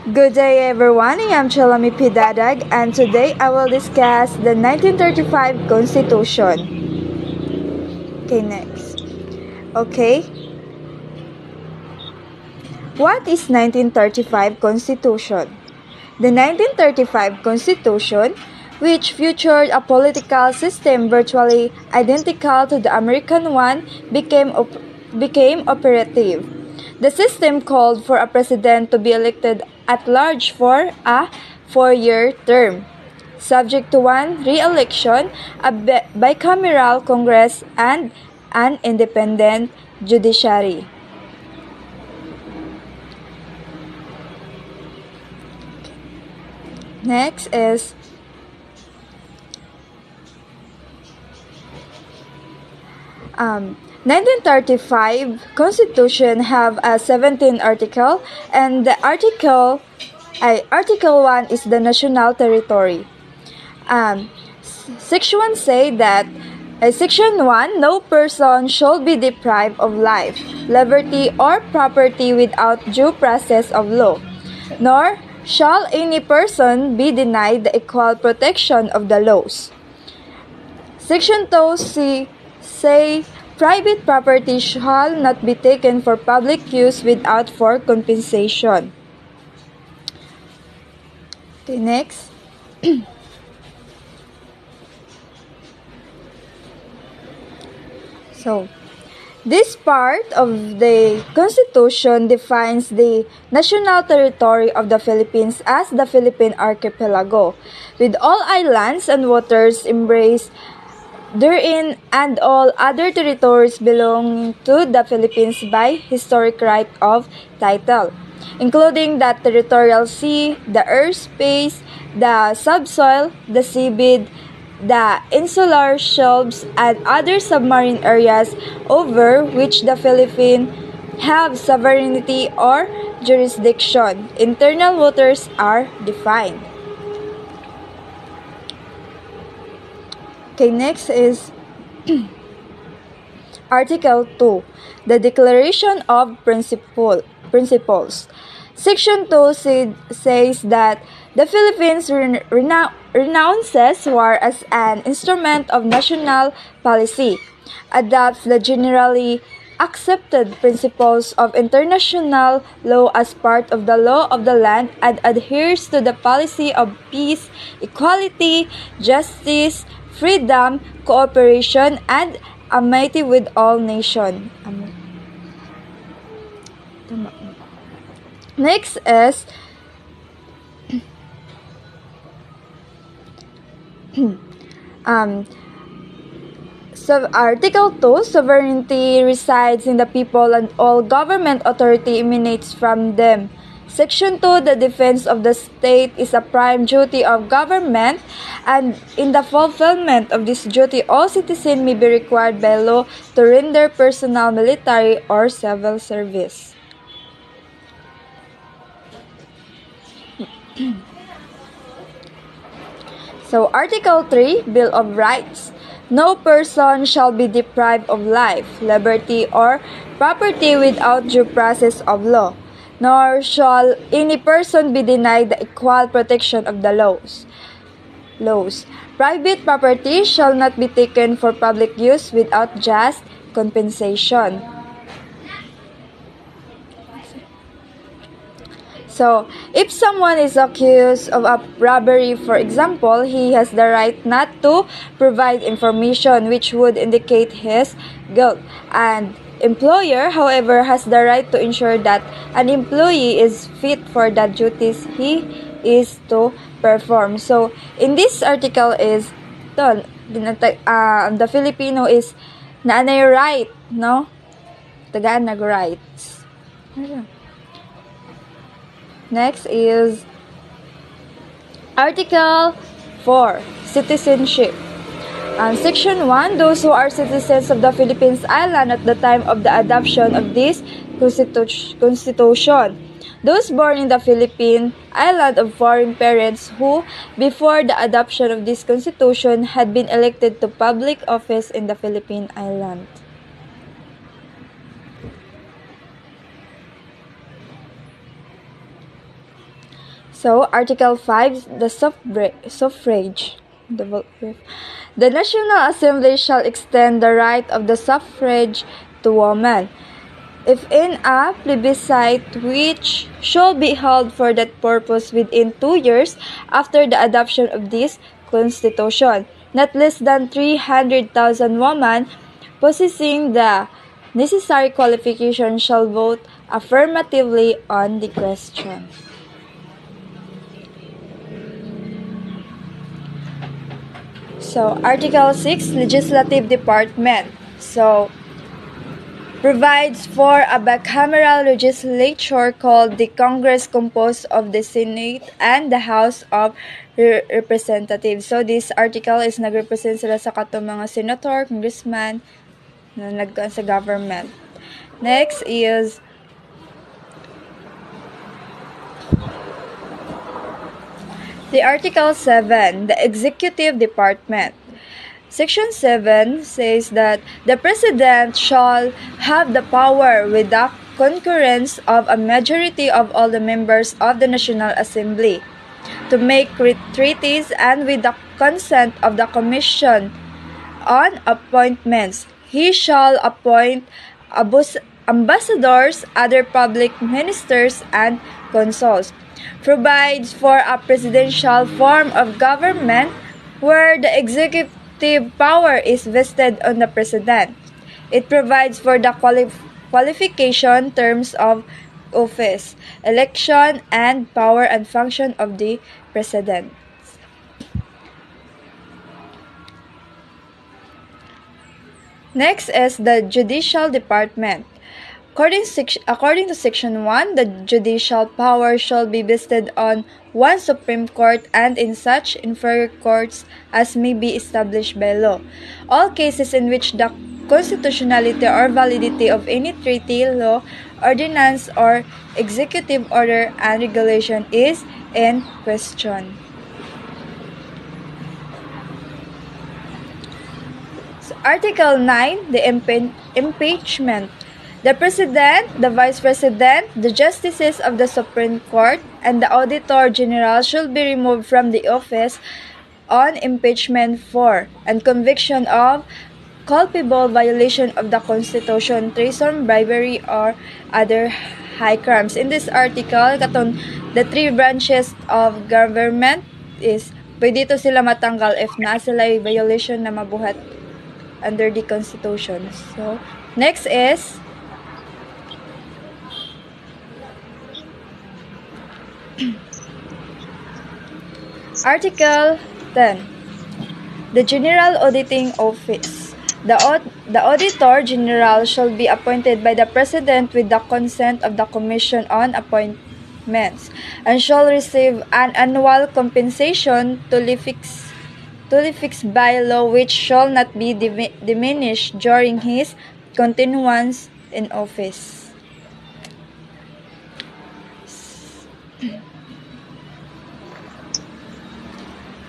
Good day everyone, I am Chalami Pidadag and today I will discuss the 1935 Constitution. Okay, next. Okay. What is 1935 Constitution? The 1935 Constitution, which featured a political system virtually identical to the American one, became operative. The system called for a president to be elected at large for a four-year term, subject to one re-election, a bicameral Congress, and an independent judiciary. Next is 1935 Constitution have a 17 article, and the Article 1 is the national territory. Section 1 say that Section 1, no person shall be deprived of life, liberty, or property without due process of law, nor shall any person be denied the equal protection of the laws. Section 2 say private property shall not be taken for public use without for compensation. Okay, next. So, this part of the Constitution defines the national territory of the Philippines as the Philippine Archipelago, with all islands and waters embraced therein and all other territories belonging to the Philippines by historic right of title, including the territorial sea, the airspace, the subsoil, the seabed, the insular shelves, and other submarine areas over which the Philippines have sovereignty or jurisdiction. Internal waters are defined. Okay, next is Article 2, the Declaration of Principles. Section 2 says that the Philippines renounces war as an instrument of national policy, adopts the generally accepted principles of international law as part of the law of the land, and adheres to the policy of peace, equality, justice, freedom, cooperation, and amity with all nations. Next is Article 2, sovereignty resides in the people and all government authority emanates from them. Section 2, the defense of the state is a prime duty of government, and in the fulfillment of this duty, all citizens may be required by law to render personal, military, or civil service. So, Article 3, Bill of Rights. No person shall be deprived of life, liberty, or property without due process of law, nor shall any person be denied the equal protection of the laws. Private property shall not be taken for public use without just compensation. So, if someone is accused of a robbery, for example, he has the right not to provide information which would indicate his guilt. And employer, however, has the right to ensure that an employee is fit for the duties he is to perform. So, in this article is, the Filipino is naanay right, no? Tagaan nag-rights. Next is Article 4, Citizenship. Section 1, those who are citizens of the Philippines Island at the time of the adoption of this Constitution. Those born in the Philippine Island of foreign parents who, before the adoption of this Constitution, had been elected to public office in the Philippine Island. So, Article 5, the suffrage. The National Assembly shall extend the right of the suffrage to women, if in a plebiscite which shall be held for that purpose within 2 years after the adoption of this Constitution, not less than 300,000 women possessing the necessary qualifications shall vote affirmatively on the question. So, Article 6, Legislative Department. So, provides for a bicameral legislature called the Congress, composed of the Senate and the House of Representatives. So, this article is nag-represent sila sa katong mga senator, congressman na nagkaan sa government. Next is the Article 7, the Executive Department. Section 7 says that the President shall have the power, with the concurrence of a majority of all the members of the National Assembly, to make treaties, and with the consent of the Commission on Appointments, he shall appoint ambassadors, other public ministers, and consuls. Provides for a presidential form of government where the executive power is vested on the President. It provides for the qualification, terms of office, election, and power and function of the President. Next is the Judicial Department. According to Section 1, the judicial power shall be vested on one Supreme Court and in such inferior courts as may be established by law. All cases in which the constitutionality or validity of any treaty, law, ordinance, or executive order and regulation is in question. So, Article 9, the impeachment. The President, the Vice President, the Justices of the Supreme Court, and the Auditor General shall be removed from the office on impeachment for and conviction of culpable violation of the Constitution, treason, bribery, or other high crimes. In this article, the three branches of government is pwede to sila matanggal if na sila violation na mabuhat under the Constitution. So, next is Article 10, the General Auditing Office. The Auditor General shall be appointed by the President with the consent of the Commission on Appointments, and shall receive an annual compensation to fixed by law, which shall not be diminished during his continuance in office.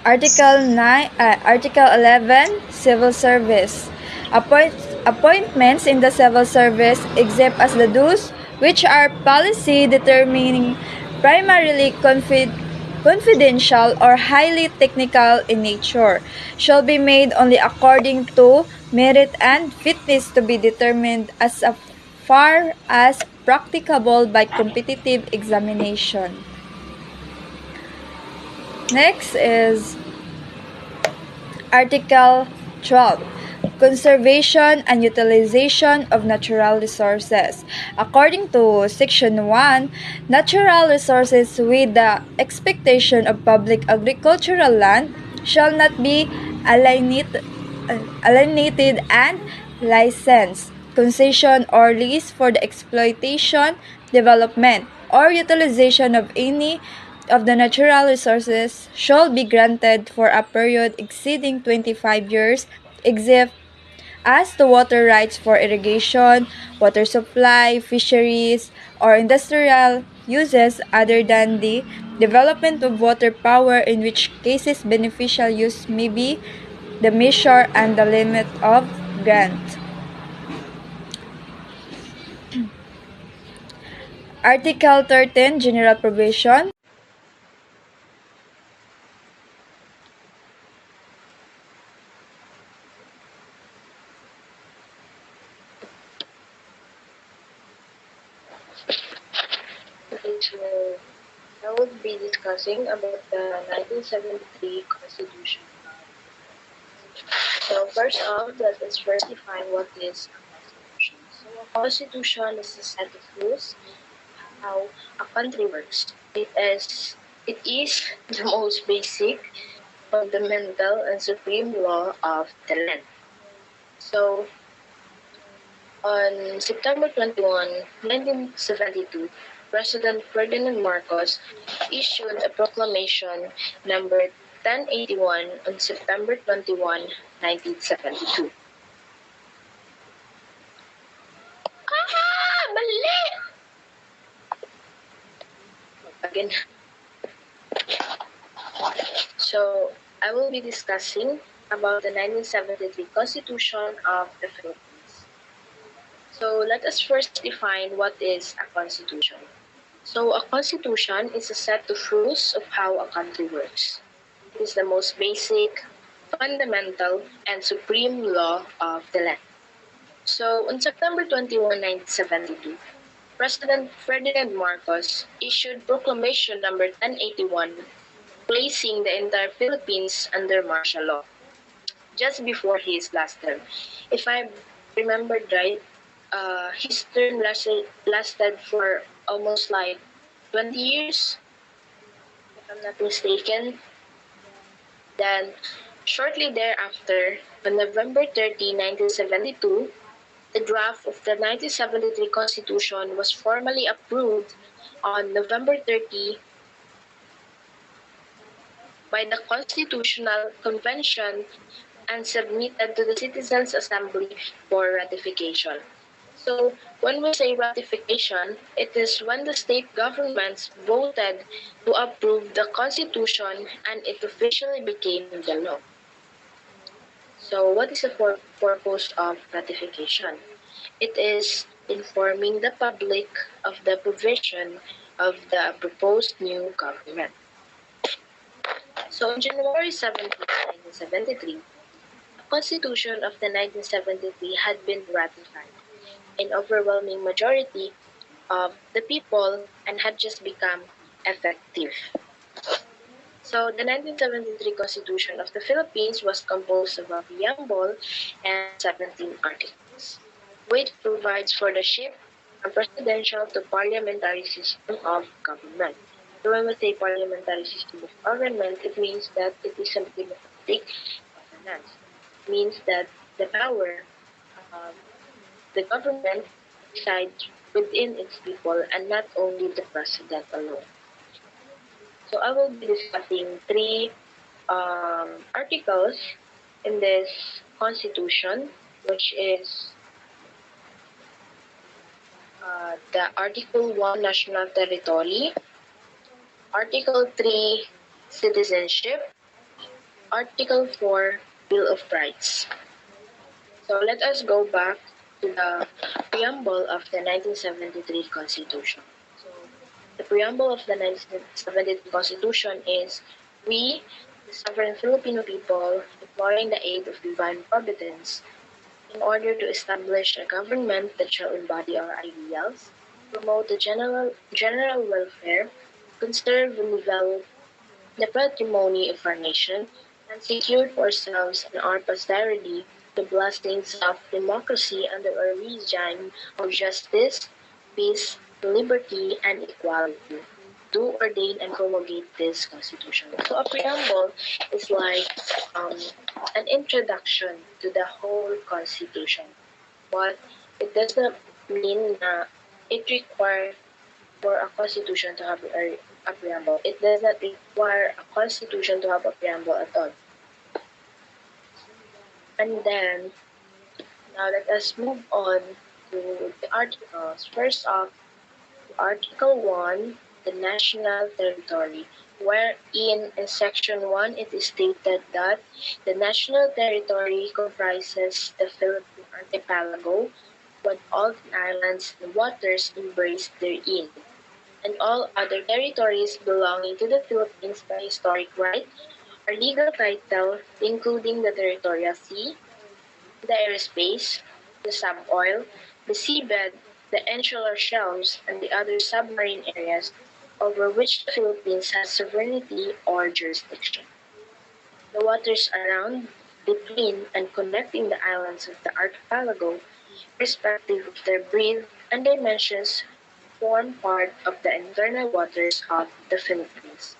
Article 11, Civil Service. Appointments in the civil service, except as the dues, which are policy determining, primarily confidential or highly technical in nature, shall be made only according to merit and fitness, to be determined as far as practicable by competitive examination. Next is Article 12, Conservation and Utilization of Natural Resources. According to Section 1, natural resources with the expectation of public agricultural land shall not be alienated and licensed, concession, or lease for the exploitation, development, or utilization of any of the natural resources shall be granted for a period exceeding 25 years, except as to water rights for irrigation, water supply, fisheries, or industrial uses other than the development of water power, in which cases beneficial use may be the measure and the limit of grant. Article 13, General Provision. I will be discussing about the 1973 Constitution. So first off, let us first define what is a constitution. So a constitution is a set of rules how a country works. It is the most basic, fundamental, and supreme law of the land. So on September 21, 1972, President Ferdinand Marcos issued a proclamation number 1081 on September 21, 1972. Mali! Again. So, I will be discussing about the 1973 Constitution of the Philippines. So, let us first define what is a constitution. So, a constitution is a set of rules of how a country works. It is the most basic, fundamental, and supreme law of the land. So, on September 21, 1972, President Ferdinand Marcos issued Proclamation number 1081, placing the entire Philippines under martial law just before his last term. If I remembered right, his term lasted for almost like 20 years, if I'm not mistaken. Then, shortly thereafter, on November 30, 1972, the draft of the 1973 Constitution was formally approved on November 30 by the Constitutional Convention and submitted to the Citizens' Assembly for ratification. So, when we say ratification, it is when the state governments voted to approve the Constitution and it officially became the law. So, what is the purpose of ratification? It is informing the public of the provision of the proposed new government. So, on January 17, 1973, the Constitution of the 1973 had been ratified. An overwhelming majority of the people and had just become effective. So the 1973 Constitution of the Philippines was composed of a preamble and 17 articles, which provides for the shift from presidential to parliamentary system of government. So when we say parliamentary system of government, it means that it is a democratic governance. It means that the power of the government resides within its people and not only the president alone. So I will be discussing three articles in this constitution, which is the Article 1 National Territory, Article 3 Citizenship, Article 4 Bill of Rights. So let us go back to the preamble of the 1973 Constitution. So the preamble of the 1973 Constitution is, "We, the sovereign Filipino people, imploring the aid of divine providence, in order to establish a government that shall embody our ideals, promote the general welfare, conserve and develop the patrimony of our nation, and secure to ourselves and our posterity the blessings of democracy under a regime of justice, peace, liberty, and equality. Do ordain and promulgate this constitution." So a preamble is like um, an introduction to the whole constitution. But it does not mean that it requires for a constitution to have a preamble. It does not require a constitution to have a preamble at all. And then, now let us move on to the articles. First off, Article 1, the national territory, wherein in Section 1 it is stated that the national territory comprises the Philippine archipelago, with all the islands and waters embraced therein, and all other territories belonging to the Philippines by historic right or legal title, including the territorial sea, the airspace, the suboil, the seabed, the insular shelves, and the other submarine areas over which the Philippines has sovereignty or jurisdiction. The waters around, between, and connecting the islands of the archipelago, irrespective of their breadth and dimensions, form part of the internal waters of the Philippines.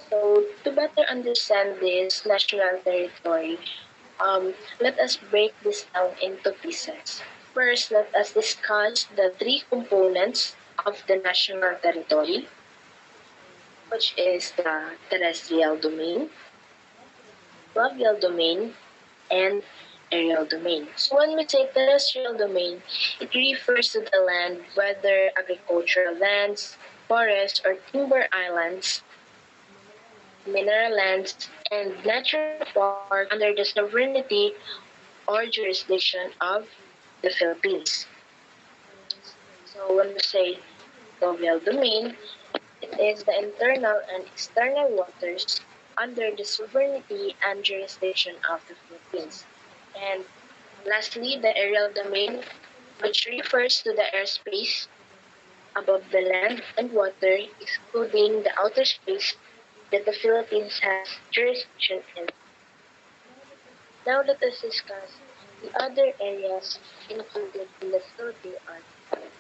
So, to better understand this national territory, let us break this down into pieces. First, let us discuss the three components of the national territory, which is the terrestrial domain, fluvial domain, and aerial domain. So when we say terrestrial domain, it refers to the land, whether agricultural lands, forests, or timber islands, mineral lands, and natural parks under the sovereignty or jurisdiction of the Philippines. So when we say fluvial domain, it is the internal and external waters under the sovereignty and jurisdiction of the Philippines. And lastly, the aerial domain, which refers to the airspace above the land and water, excluding the outer space that the Philippines has jurisdiction in. Now let us discuss the other areas included in the Philippine Archipelago.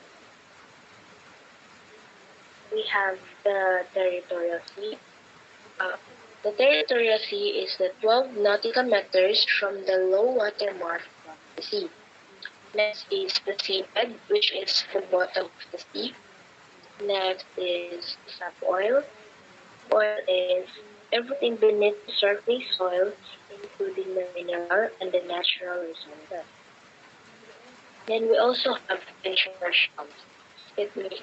We have the territorial sea. Uh, the territorial sea is the 12 nautical meters from the low water mark of the sea. Next is the seabed, which is the bottom of the sea. Next is subsoil. Oil is everything beneath the surface soil, including the mineral and the natural resources. Then we also have insular shells. It means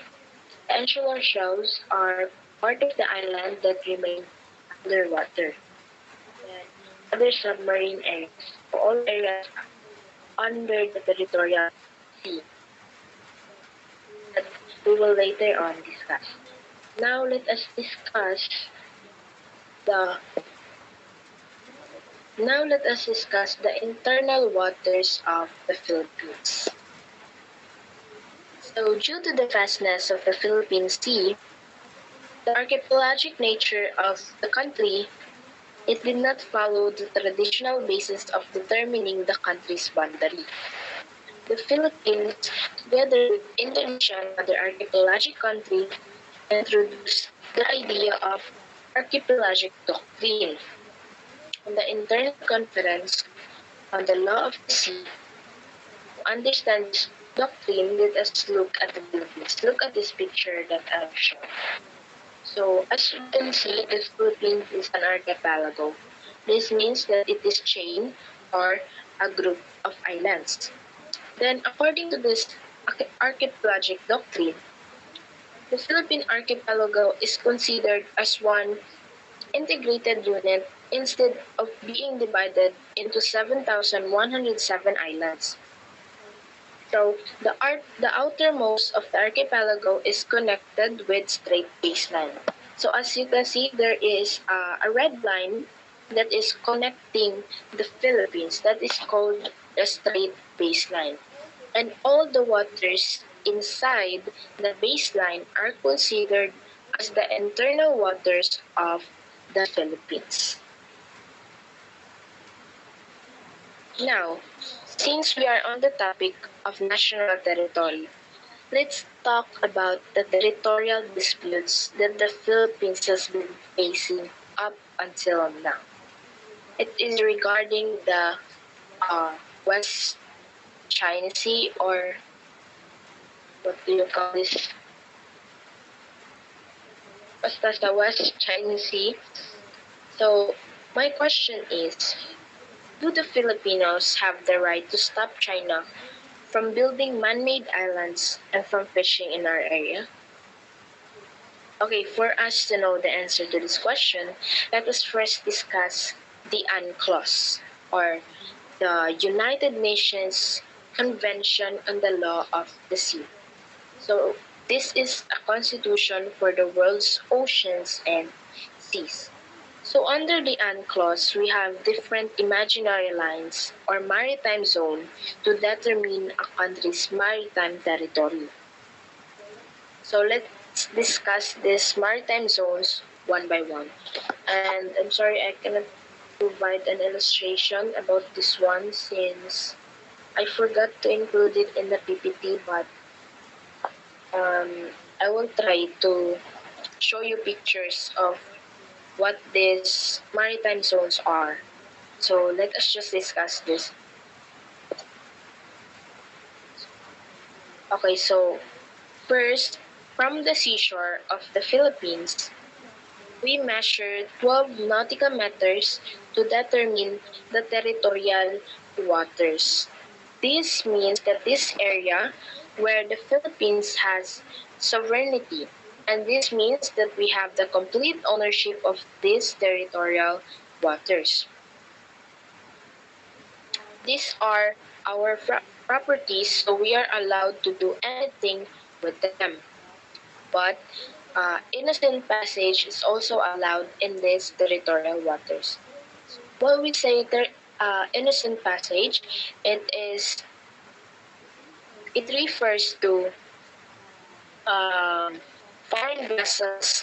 the insular shells are part of the island that remain underwater. Then other submarine areas, for all areas under the territorial sea that we will later on discuss. Now let us discuss the the internal waters of the Philippines. So due to the vastness of the Philippine Sea, the archipelagic nature of the country, it did not follow the traditional basis of determining the country's boundary. The Philippines, together with Indonesia and other archipelagic countries, introduced the idea of archipelagic doctrine. In the Internal Conference on the Law of the Sea, to understand this doctrine, let us look at the Philippines. Look at this picture that I've shown. So, as you can see, the Philippines is an archipelago. This means that it is chain or a group of islands. Then, according to this archipelagic doctrine, the Philippine archipelago is considered as one integrated unit instead of being divided into 7,107 islands. So the outermost of the archipelago is connected with straight baseline. So as you can see, there is a red line that is connecting the Philippines. That is called the straight baseline. And all the waters inside the baseline are considered as the internal waters of the Philippines. Now, since we are on the topic of national territory, let's talk about the territorial disputes that the Philippines has been facing up until now. It is regarding the West China Sea, or what do you call this? Basta sa West China Sea. So, my question is, do the Filipinos have the right to stop China from building man-made islands and from fishing in our area? Okay, for us to know the answer to this question, let us first discuss the UNCLOS, or the United Nations Convention on the Law of the Sea. So, this is a constitution for the world's oceans and seas. So under the UNCLOS, we have different imaginary lines or maritime zone to determine a country's maritime territory. So let's discuss these maritime zones one by one. And I'm sorry I cannot provide an illustration about this one since I forgot to include it in the PPT, but I will try to show you pictures of what these maritime zones are. So let us just discuss this. Okay, so first, from the seashore of the Philippines, we measured 12 nautical meters to determine the territorial waters. This means that this area where the Philippines has sovereignty, and this means that we have the complete ownership of these territorial waters. These are our properties, so we are allowed to do anything with them. But innocent passage is also allowed in these territorial waters. When we say innocent passage, it refers to um, foreign vessels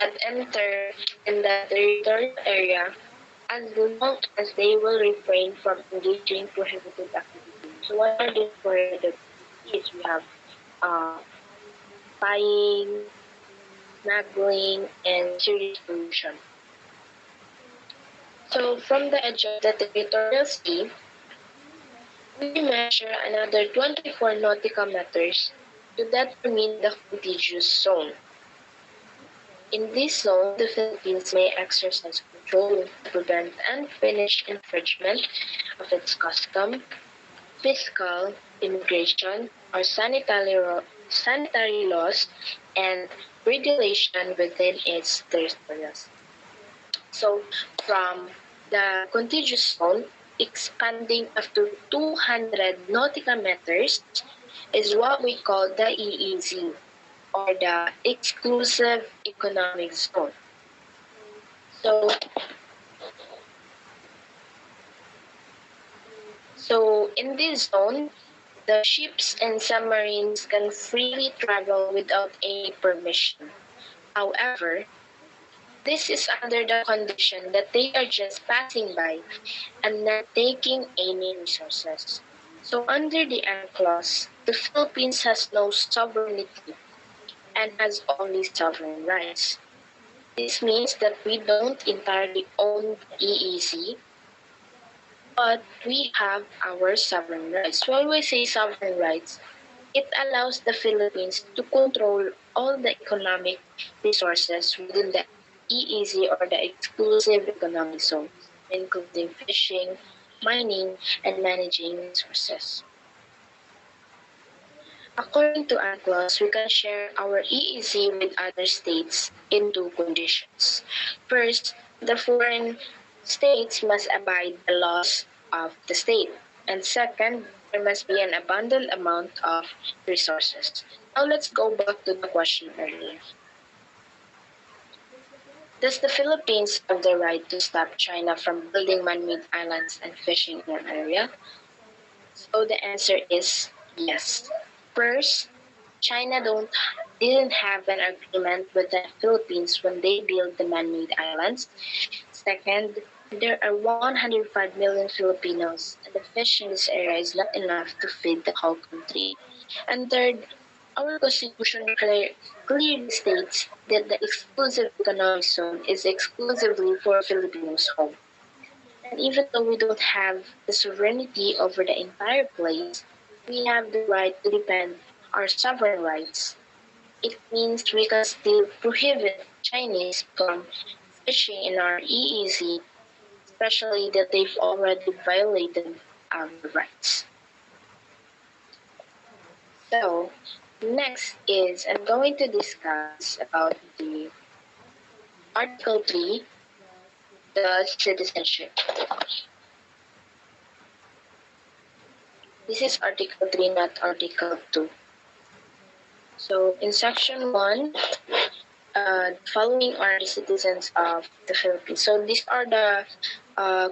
that enter in the territorial area as long as they will refrain from engaging prohibited activities. So what are these prohibited activities? We have uh, spying, smuggling, and serious pollution. So from the edge of the territorial sea, we measure another 24 nautical meters to determine the contiguous zone. In this zone, the Philippines may exercise control to prevent unfinished infringement of its custom, fiscal, immigration, or sanitary laws and regulation within its territories. So, from the contiguous zone, expanding up to 200 nautical meters is what we call the EEZ, or the Exclusive Economic Zone. So, so in this zone, the ships and submarines can freely travel without any permission. However, this is under the condition that they are just passing by and not taking any resources. So under the clause, the Philippines has no sovereignty and has only sovereign rights. This means that we don't entirely own the EEZ, but we have our sovereign rights. When we say sovereign rights, it allows the Philippines to control all the economic resources within the EEZ, or the Exclusive Economic Zone, including fishing, mining, and managing resources. According to UNCLOS, we can share our EEZ with other states in two conditions. First, the foreign states must abide the laws of the state. And second, there must be an abundant amount of resources. Now let's go back to the question earlier. Does the Philippines have the right to stop China from building man-made islands and fishing in our area? So the answer is yes. First, China didn't have an agreement with the Philippines when they built the man-made islands. Second, there are 105 million Filipinos, and the fish in this area is not enough to feed the whole country. And third, our constitution clearly states that the exclusive economic zone is exclusively for Filipinos home. And even though we don't have the sovereignty over the entire place, we have the right to defend our sovereign rights. It means we can still prohibit Chinese from fishing in our EEZ, especially that they've already violated our rights. So, next is I'm going to discuss about the Article 3, the citizenship. This is Article 3, not Article 2. So in Section 1, following are the citizens of the Philippines. So these are the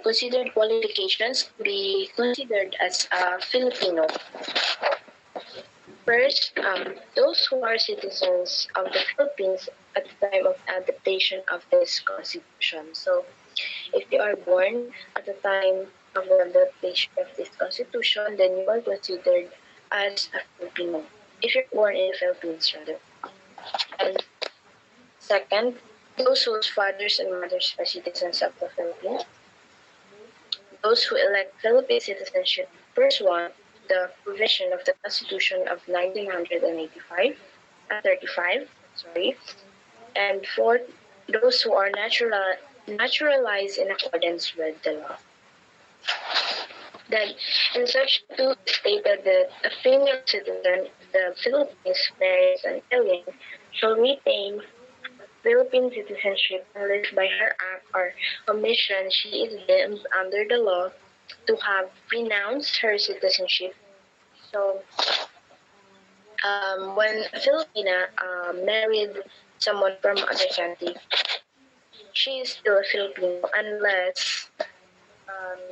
considered qualifications to be considered as a Filipino. First, those who are citizens of the Philippines at the time of adaptation of this constitution. So, if you are born at the time of the adaptation of this constitution, then you are considered as a Filipino. If you're born in the Philippines, rather. And second, those whose fathers and mothers are citizens of the Philippines. Those who elect Philippine citizenship pursuant the provision of the Constitution of 1935, sorry. And fourth, those who are naturalized in accordance with the law. Then, in Section 2 stated that a female citizen of the Philippines marries an alien shall retain Philippine citizenship unless by her act or omission she is deemed under the law to have renounced her citizenship. So, when a Filipina married someone from other country, she is still a Filipino unless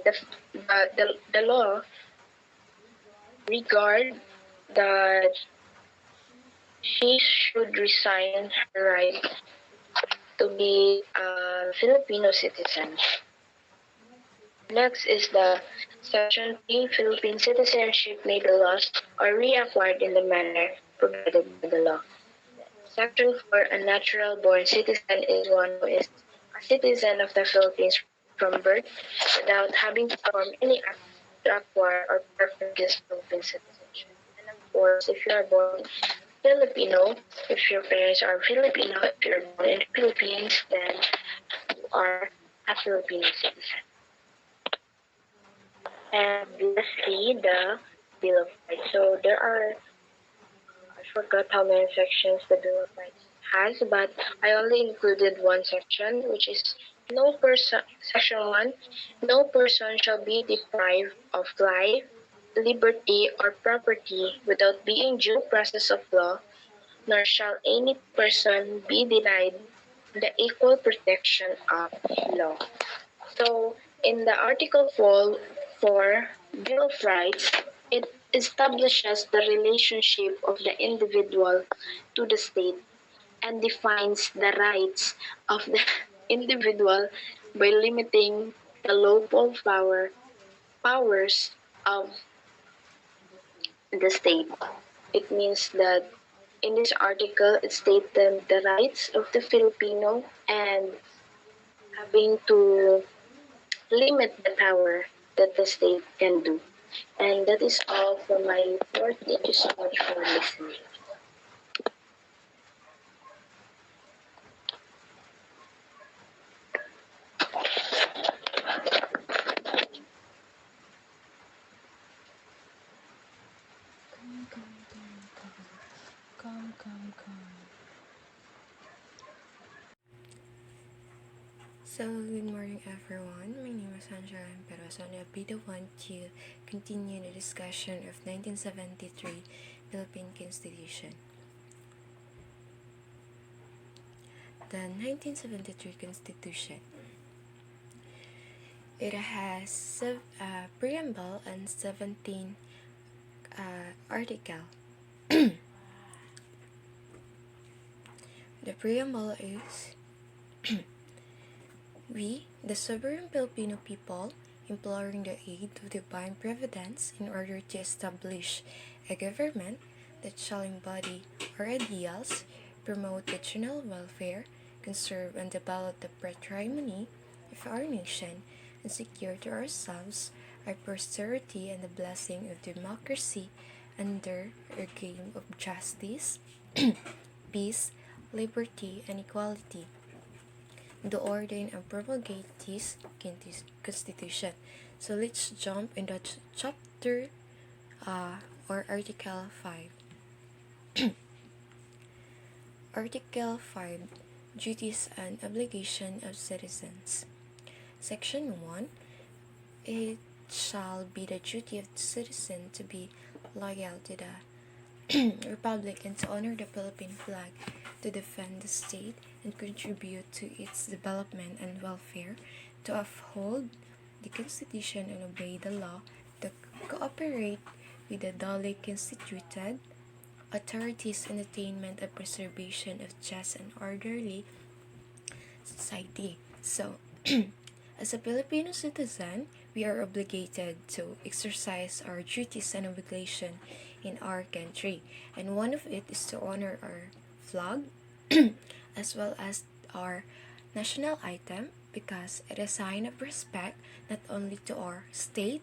the law regard that she should resign her right to be a Filipino citizen. Next is the Section 3. Philippine citizenship may be lost or reacquired in the manner provided by the law. Section 4. A natural born citizen is one who is a citizen of the Philippines from birth without having to perform any act to acquire or perfect his Philippine citizenship. And of course, if you are born Filipino, if your parents are Filipino, if you're born in the Philippines, then you are a Filipino citizen. And lastly, the Bill of Rights. So there are, I forgot how many sections the Bill of Rights has, but I only included one section, which is no person, section 1, no person shall be deprived of life, liberty, or property without being due process of law, nor shall any person be denied the equal protection of law. So, in the Article 4 Bill of Rights, it establishes the relationship of the individual to the state and defines the rights of the individual by limiting the lawful powers of the state. It means that in this article, it stated the rights of the Filipino and having to limit the power that the state can do. And that is all for my report. Thank you so much for listening. So, good morning everyone. My name is Angela Amperos and I'll be the one to continue the discussion of 1973 Philippine Constitution. The 1973 Constitution. It has a preamble and 17 article. The preamble is we, the sovereign Filipino people, imploring the aid of divine providence in order to establish a government that shall embody our ideals, promote the general welfare, conserve and develop the patrimony of our nation, and secure to ourselves our posterity and the blessing of democracy under a game of justice, peace, liberty, and equality. The ordain and promulgate this constitution. So let's jump into chapter or Article 5. Article 5. Duties and obligation of citizens. Section 1. It shall be the duty of the citizen to be loyal to the Republic and to honor the Philippine flag, to defend the state and contribute to its development and welfare, to uphold the Constitution and obey the law, to cooperate with the duly constituted authorities in attainment and preservation of just and orderly society. So, as a Filipino citizen, we are obligated to exercise our duties and obligation in our country, and one of it is to honor our flag as well as our national item because it is a sign of respect not only to our state,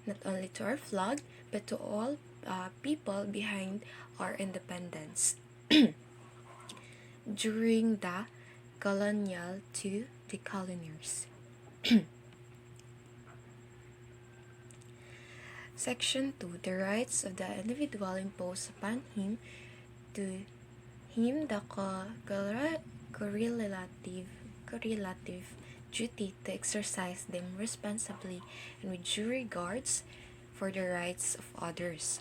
not only to our flag, but to all people behind our independence during the colonial to the coloniers. Section 2. The rights of the individual imposed upon him to him the correlative duty to exercise them responsibly and with due regards for the rights of others.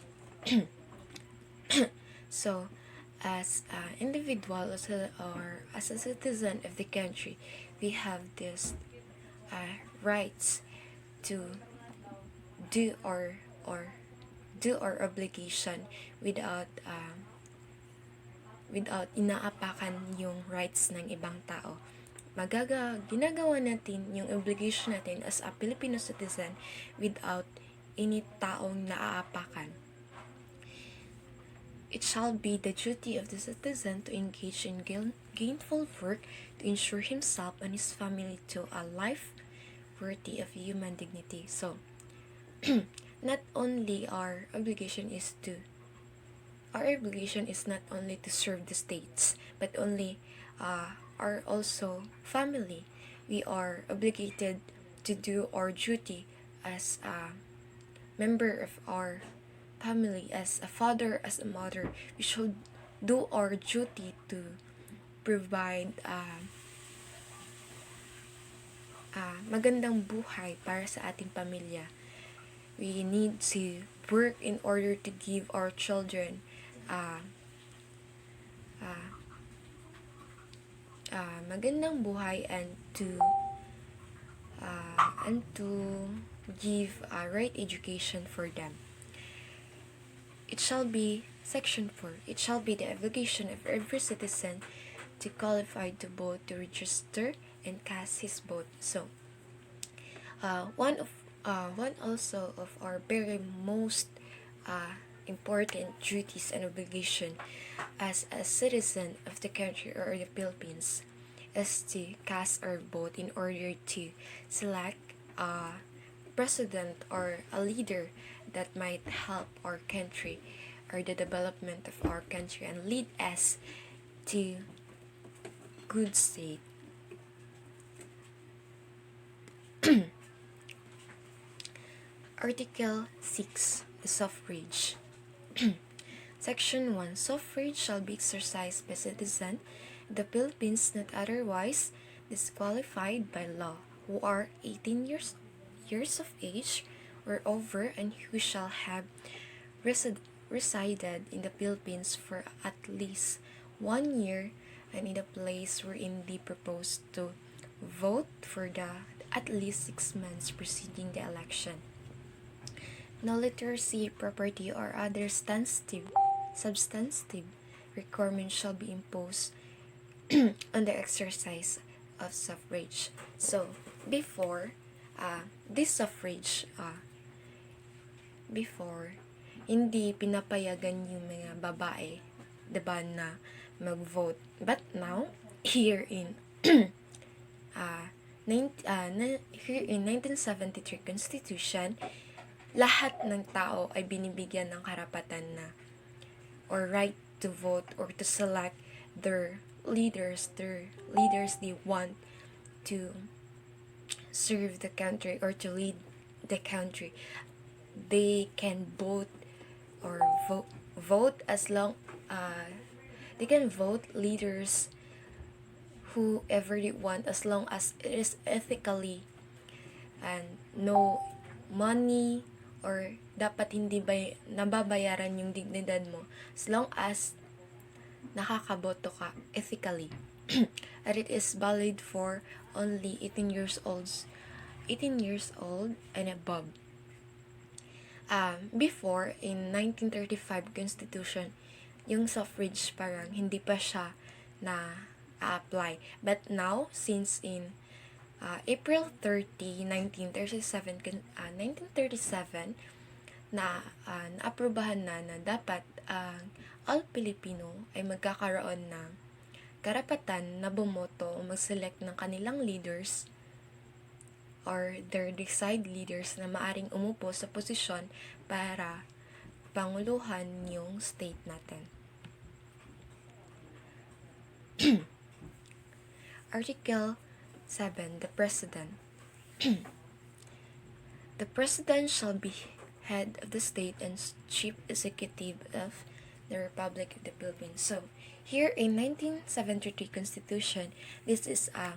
So, as an individual or as a citizen of the country, we have these rights to do our obligation without inaapakan yung rights ng ibang tao. Ginagawa natin yung obligation natin as a Filipino citizen without any taong naaapakan. It shall be the duty of the citizen to engage in gainful work to ensure himself and his family to a life worthy of human dignity. So, not only our obligation is not only to serve the states, but only our also family. We are obligated to do our duty as a member of our family, as a father, as a mother. We should do our duty to provide magandang buhay para sa ating pamilya. We need to work in order to give our children magandang buhay and to give a right education for them. It shall be Section 4. It shall be the obligation of every citizen to qualify to vote, to register and cast his vote. So, one also of our very most important duties and obligation as a citizen of the country or the Philippines is to cast our vote in order to select a president or a leader that might help our country or the development of our country and lead us to good state. Article 6. The suffrage. Section 1. Suffrage shall be exercised by citizens in the Philippines not otherwise disqualified by law who are 18 years of age or over and who shall have resided in the Philippines for at least 1 year and in the place wherein they propose to vote for the at least 6 months preceding the election. No literacy, property, or other substantive requirements shall be imposed on the exercise of suffrage. So, before, this suffrage, before, hindi pinapayagan yung mga babae, diba, na mag-vote. But now, here in 1973 Constitution, lahat ng tao ay binibigyan ng karapatan na or right to vote or to select their leaders they want to serve the country or to lead the country. They can vote or vote as long they can vote leaders whoever they want as long as it is ethically and no money or dapat hindi nababayaran yung dignidad mo as long as nakakaboto ka ethically. And it is valid for only 18 years old and above. Before, in 1935 Constitution, yung suffrage parang hindi pa siya na apply. But now, since in April 30, 1937, naaprubahan na dapat ang all Pilipino ay magkakaroon ng karapatan na bumoto o mag-select ng kanilang leaders or their decide leaders na maaring umupo sa posisyon para panguluhan yung state natin. Article 7. The President. The President shall be head of the state and chief executive of the Republic of the Philippines. So, here in 1973 Constitution, this is a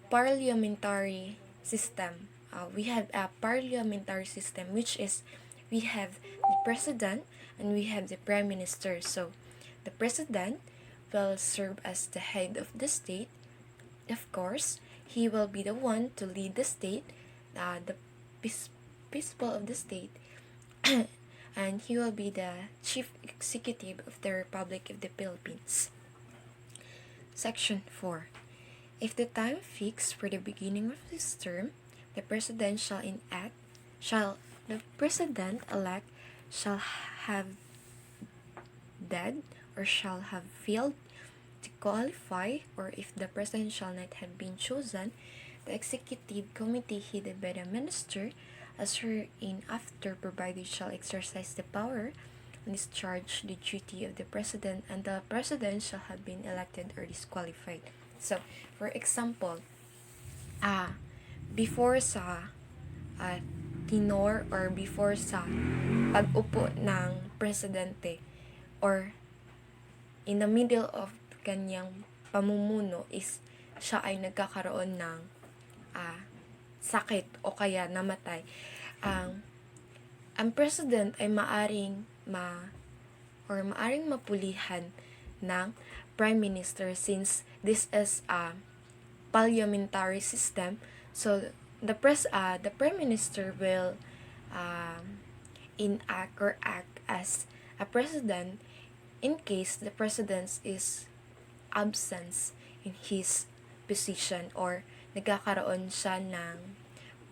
parliamentary system. We have a parliamentary system, which is we have the President and we have the Prime Minister. So, the President will serve as the head of the state. Of course, he will be the one to lead the state, the principal of the state, and he will be the chief executive of the Republic of the Philippines. Section 4. If the time fixed for the beginning of his term, the president the president-elect shall have dead or shall have failed to qualify, or if the president shall not have been chosen, the executive committee headed by the minister, as hereinafter provided, shall exercise the power and discharge the duty of the president, and the president shall have been elected or disqualified. So, for example, before sa tenor or before sa pag-upo ng presidente or in the middle of kanyang pamumuno is siya ay nagkakaroon ng sakit o kaya namatay. Ang president ay maaring mapulihan ng prime minister since this is a parliamentary system. So the prime minister will enact or act as a president in case the president is absent in his position or nagkakaroon siya ng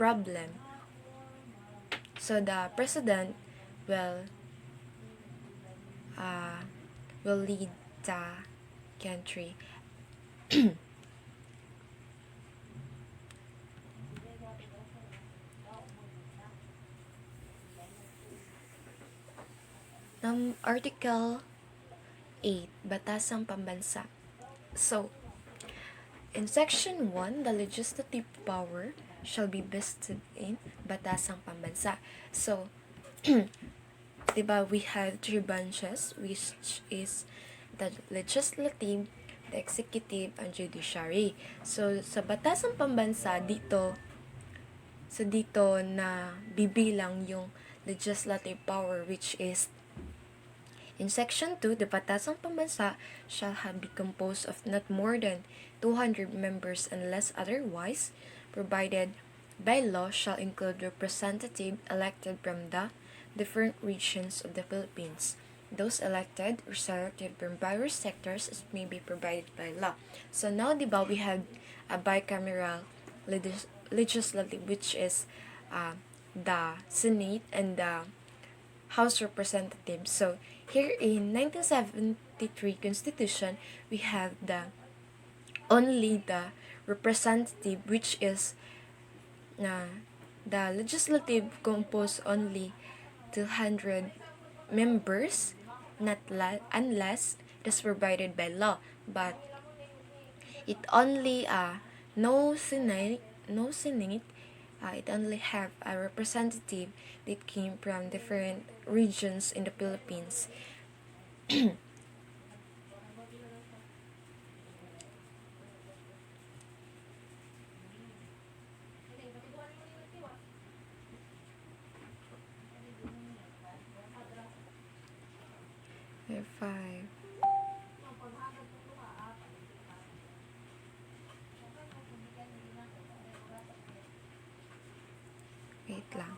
problem. So the president will lead the country. Article 8, Batasang Pambansa. So, in Section 1, the legislative power shall be vested in Batasang Pambansa. So, diba, we have 3 branches, which is the legislative, the executive, and judiciary. So, sa Batasang Pambansa, dito na bibilang yung legislative power, which is in Section 2, the Batasang Pambansa shall be composed of not more than 200 members unless otherwise provided by law, shall include representative elected from the different regions of the Philippines. Those elected or selected from various sectors as may be provided by law. So now, diba, we have a bicameral legislative, which is the Senate and the House Representatives. So here in 1973 Constitution, we have only the representative, which is the legislative composed only 200 members, unless it is provided by law. But it only no Senate. It only have a representative that came from different regions in the Philippines. Five. Wait lang.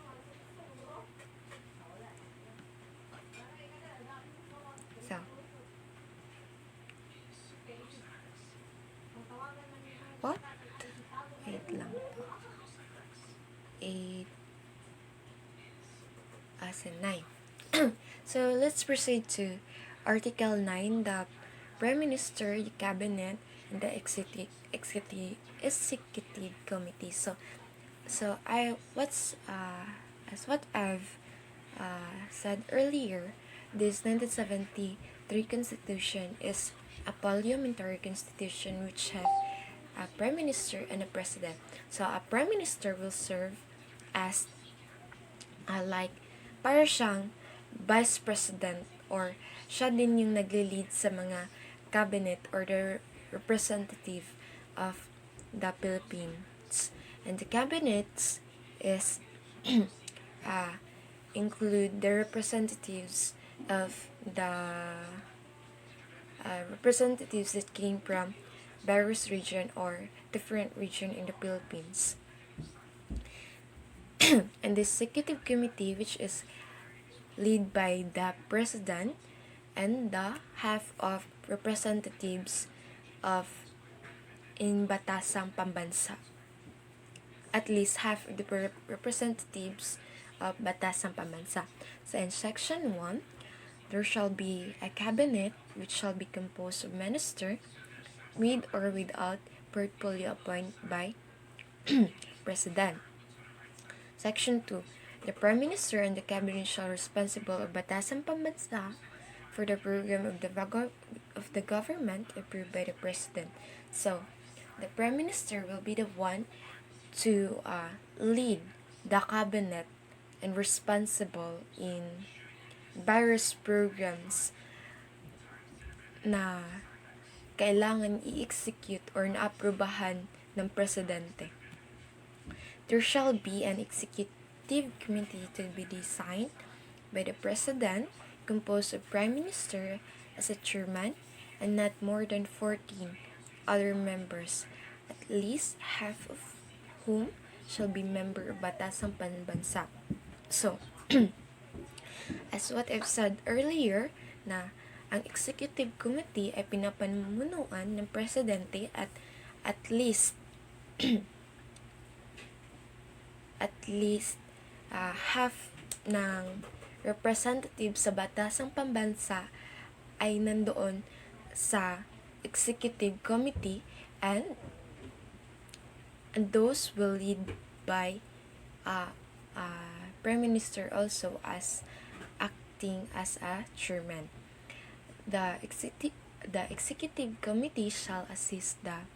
So, what? Wait lang po. 8 as in 9. So let's proceed to Article 9, the Prime Minister, the Cabinet, and the Executive Committee. So I what's as what I've said earlier, this 1973 Constitution is a parliamentary constitution which have a Prime Minister and a President. So a Prime Minister will serve as like para siyang Vice President or siya din yung nagle-lead sa mga cabinet or the representative of the Philippines. And the cabinets is include the representatives of the representatives that came from various region or different region in the Philippines. And the executive committee, which is led by the president and the half of representatives of in batasang pambansa. At least half of the representatives of batasang pambansa. So in section 1, there shall be a cabinet which shall be composed of minister with or without portfolio appointed by president. Section 2, the Prime Minister and the Cabinet shall be responsible of batasang pambansa for the program of the government approved by the President. So, the Prime Minister will be the one to lead the Cabinet and responsible in various programs na kailangan i-execute or na-aprobahan ng Presidente. There shall be an executive committee to be designed by the President, composed of Prime Minister as a chairman and not more than 14 other members, at least half of whom shall be member of Batasang Pambansa. So, as what I've said earlier, na ang executive committee ay pinapamumunuan ng presidente at least half ng representative sa batasang pambansa ay nandoon sa executive committee and those will lead by Prime Minister also as acting as a chairman. The executive committee shall assist the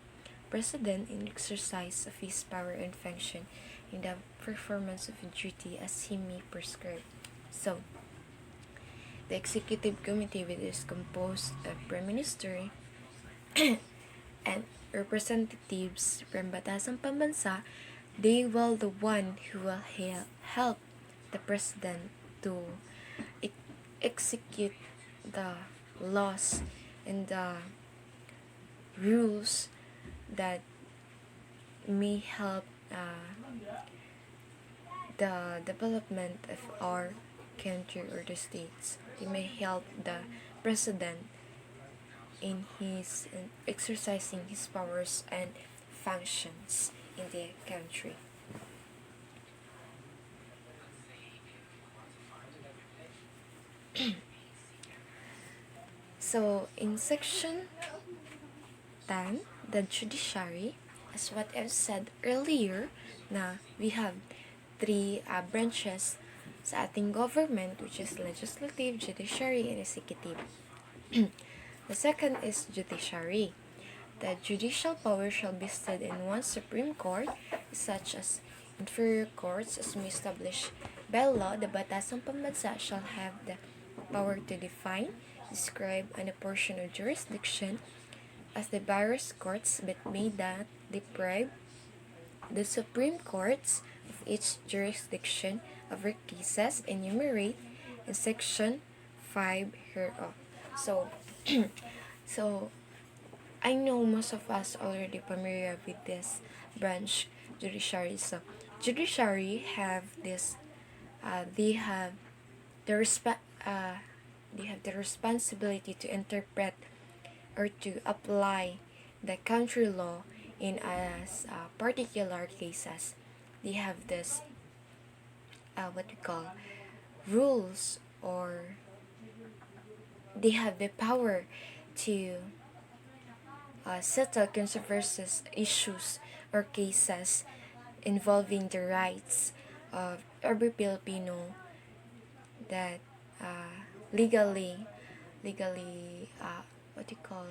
President in exercise of his power and function in the performance of duty as he may prescribe. So, the executive committee, which is composed of Prime Minister and representatives from Batasang Pambansa, they will the one who will help the President to execute the laws and the rules that may help the development of our country or the states. They may help the president in exercising his powers and functions in the country. So, in section 10, the judiciary, as what I've said earlier, na we have three branches sa ating government, which is legislative, judiciary, and executive. The second is judiciary. The judicial power shall be vested in one Supreme Court, such as inferior courts, as may established by law. The Batasang Pambansa shall have the power to define, describe, and apportion of jurisdiction as the various courts, but may not deprive the Supreme Courts of each jurisdiction of their cases enumerate in section 5 hereof. So, I know most of us already familiar with this branch, judiciary. So, judiciary have this, they have the responsibility to interpret or to apply the country law in as particular cases, they have this what we call rules, or they have the power to settle controversies, issues, or cases involving the rights of every Filipino that legally what you call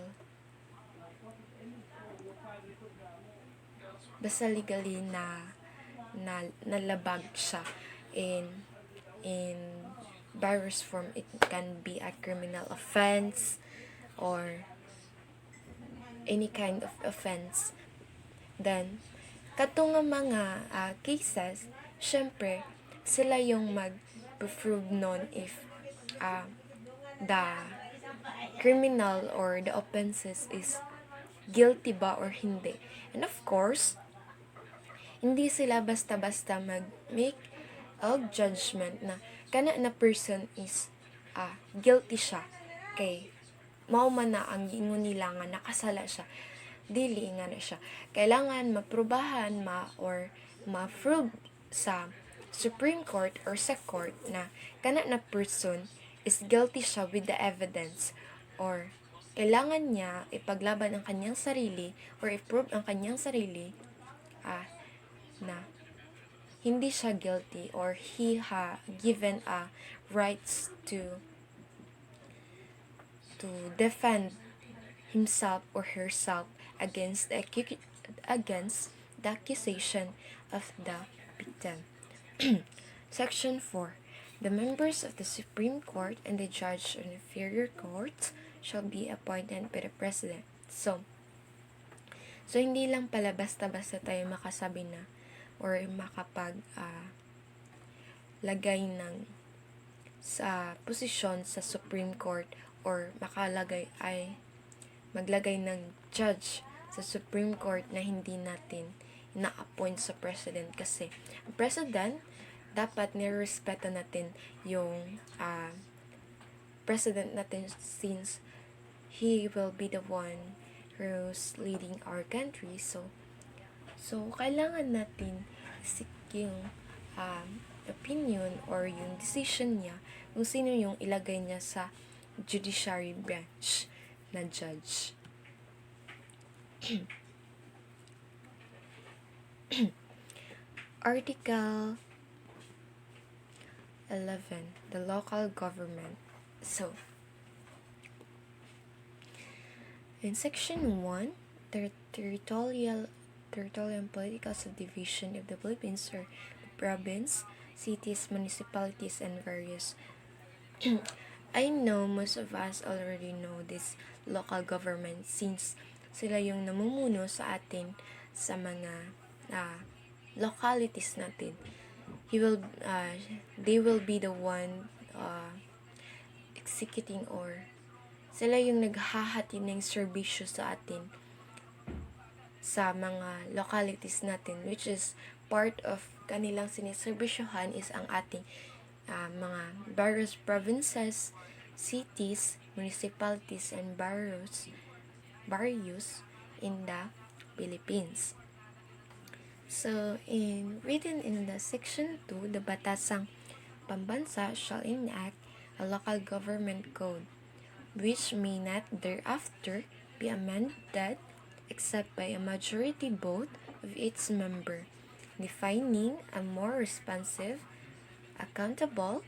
basta legally na nalabag siya in various form. It can be a criminal offense or any kind of offense. Then katong nga mga cases, syempre sila yung mag-prove nun if the criminal or the offenses is guilty ba or hindi. And of course, hindi sila basta-basta mag-make of judgment na kana na person is guilty siya, kay mao man na ang ingon nila nga nakasala siya, dili nga na siya. Kailangan maprubahan or ma-prove sa Supreme Court or sa court na kana na person is guilty siya with the evidence, or kailangan niya ipaglaban ang kanyang sarili or i-prove ang kanyang sarili na hindi siya guilty, or he given rights to defend himself or herself against the accusation of the victim. Section 4. The members of the Supreme Court and the judge of inferior courts shall be appointed by the President. So hindi lang pala basta-basta tayo makasabi na or makapag lagay ng sa posisyon sa Supreme Court, or maglagay ng judge sa Supreme Court na hindi natin na-appoint sa President, kasi ang President dapat nirespeto natin yung President natin, since he will be the one who's leading our country. So kailangan natin seek yung opinion or yung decision niya kung sino yung ilagay niya sa judiciary branch na judge. Article 11. The local government. So, in Section 1, the territorial and political subdivision of the Philippines are the province, cities, municipalities, and various. I know most of us already know this local government, since sila yung namumuno sa atin sa mga localities natin. They will be the one executing, or sila yung naghahati ng serbisyo sa atin sa mga localities natin, which is part of kanilang siniserbisyohan is ang ating mga various provinces, cities, municipalities, and barrios in the Philippines. So, written in the Section 2, the Batasang Pambansa shall enact a local government code, which may not thereafter be amended except by a majority vote of its member, defining a more responsive, accountable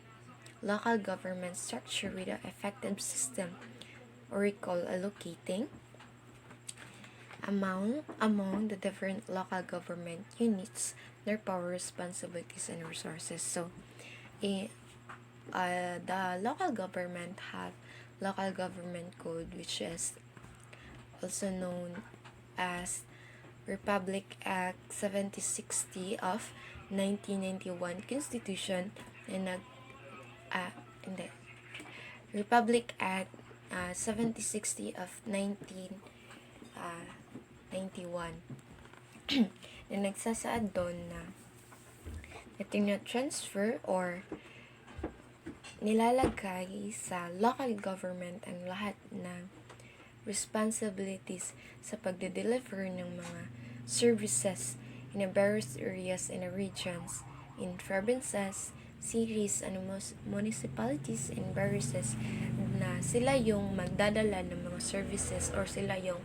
local government structure with an effective system, or recall allocating among the different local government units their power, responsibilities, and resources. So, the local government have local government code, which is also known as Republic Act 7060 of 1991 Constitution, and Republic Act 7060 of 1991 na nagsasaad doon na transfer or nilalagay sa local government ang lahat ng responsibilities sa pagde-deliver ng mga services in various areas and regions, in provinces, cities, and municipalities and parishes na sila yung magdadala ng mga services or sila yung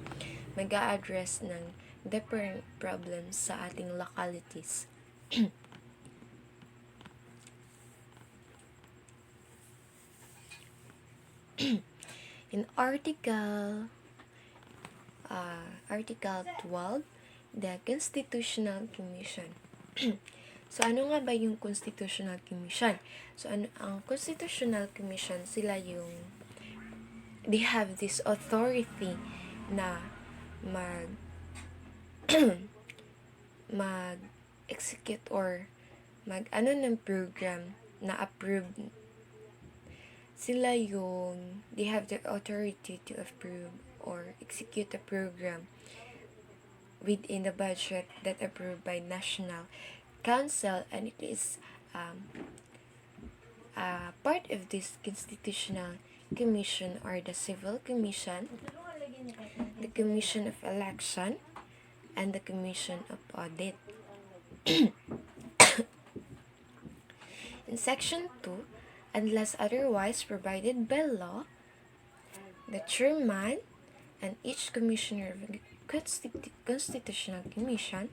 mag-a-address ng different problems sa ating localities. In Article 12, the Constitutional Commission. So, ano nga ba yung Constitutional Commission? So, ang Constitutional Commission, sila yung, they have this authority na mag-execute or ng program na approved. Sila yung, they have the authority to approve or execute a program within the budget that approved by National Council, and it is part of this Constitutional Commission or the Civil Commission, the Commission of Election, and the Commission of Audit. In Section 2, unless otherwise provided by law, the chairman and each commissioner of the Constitutional Commission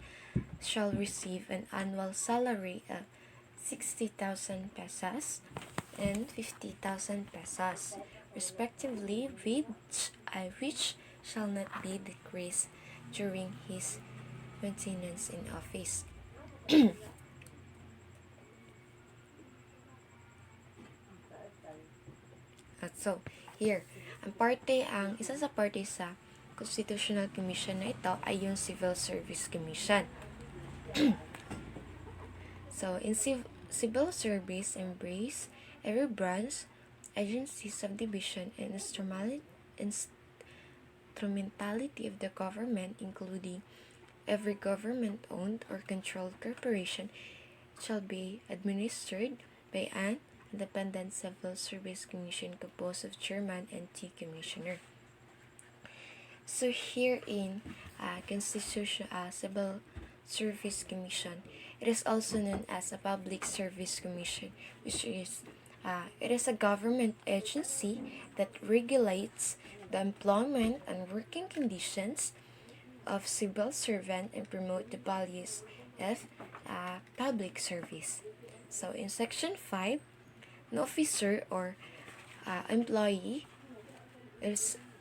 shall receive an annual salary of 60,000 pesos and 50,000 pesos, respectively, which shall not be decreased during his maintenance in office. At so, here, ang isa sa parte sa Constitutional Commission na ito ay yung Civil Service Commission. So, in civil service embrace every branch, agency, subdivision, and instrumentality of the government, including every government-owned or controlled corporation, shall be administered by an independent civil service commission composed of chairman and 2 commissioner. So here in Civil Service Commission, it is also known as a Public Service Commission, which is it is a government agency that regulates the employment and working conditions of civil servants and promote the values of public service. So in Section 5, an officer or employee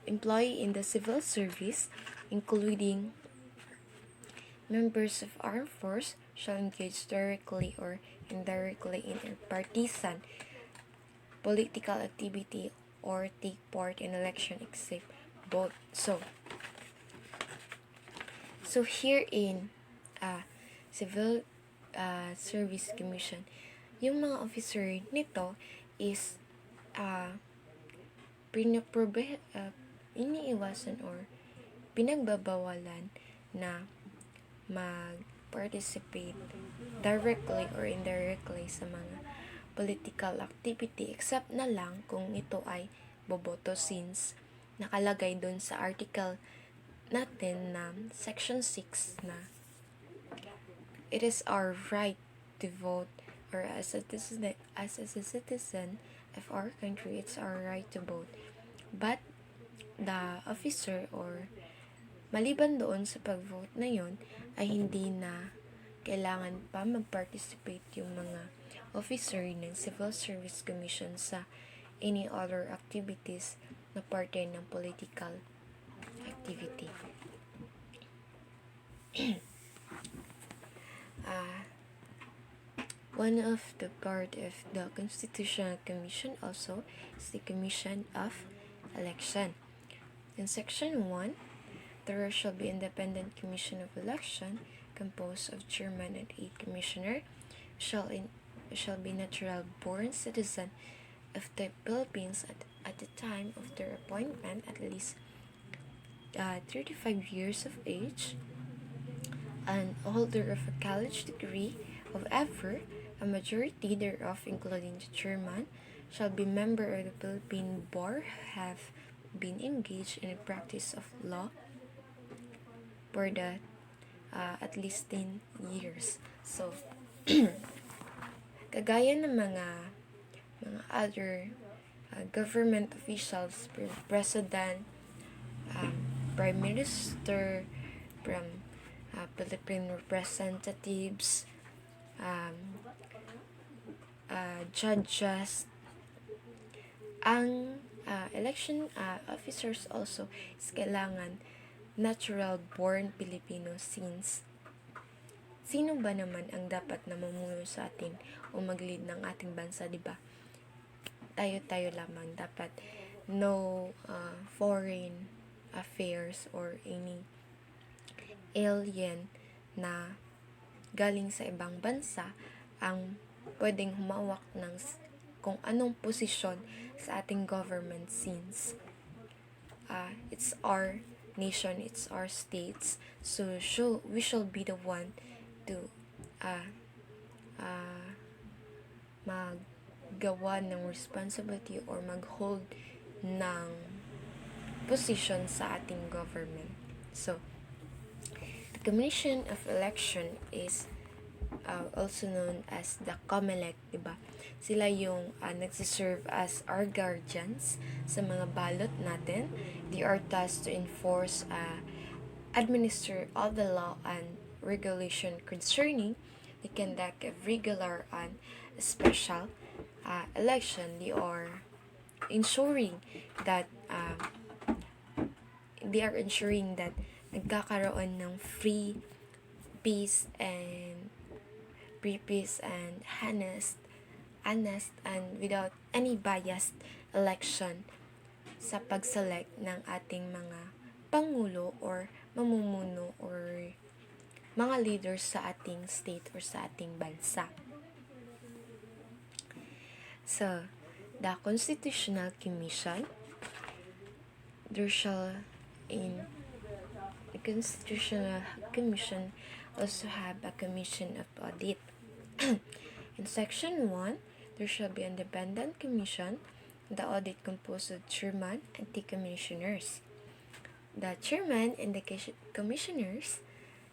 in the civil service, including members of armed force, shall engage directly or indirectly in a partisan political activity or take part in election except vote. So here in Civil Service Commission, yung mga officer nito is iniiwasan or pinagbabawalan na mag-participate directly or indirectly sa mga political activity, except na lang kung ito ay boboto, since nakalagay doon sa article natin na Section 6 na it is our right to vote, or as a citizen of our country, it's our right to vote. But the officer, or maliban doon sa pag-vote na yon, ay hindi na kailangan pa mag-participate yung mga officer ng Civil Service Commission sa any other activities na parte ng political activity. One of the part of the Constitutional Commission also is the Commission of Election. In Section 1, there shall be independent commission of election composed of chairman and 8 commissioner, shall be natural-born citizen of the Philippines at the time of their appointment, at least 35 years of age, and holder of a college degree. However, a majority thereof, including the chairman, shall be member of the Philippine Bar, have been engaged in the practice of law for the at least 10 years. So, kagaya ng mga other government officials, president, prime minister, from Philippine representatives, um, judges, ang election officers also is kailangan natural born Filipino, since sino ba naman ang dapat na mamumuno sa atin o mag-lead ng ating bansa, di ba? Tayo-tayo lamang dapat. No foreign affairs or any alien na galing sa ibang bansa ang pwedeng humawak ng kung anong posisyon sa ating government, since it's our nation, it's our states, so we shall be the one to maggawa ng responsibility or mag-hold ng position sa ating government. So, the Commission of Election is also known as the COMELEC, diba? Sila yung nagsiserve as our guardians sa mga ballot natin. They are tasked to enforce, administer all the law and regulation concerning the conduct of regular and special election. They are ensuring that nagkakaroon ng free, peace, and honest and without any biased election sa pag-select ng ating mga pangulo or mamumuno or mga leaders sa ating state or sa ating bansa. So, the Constitutional Commission, the Constitutional Commission also have a commission of audit. In Section 1, there shall be an independent commission, the audit composed of chairman and 2 commissioners. The chairman and the commissioners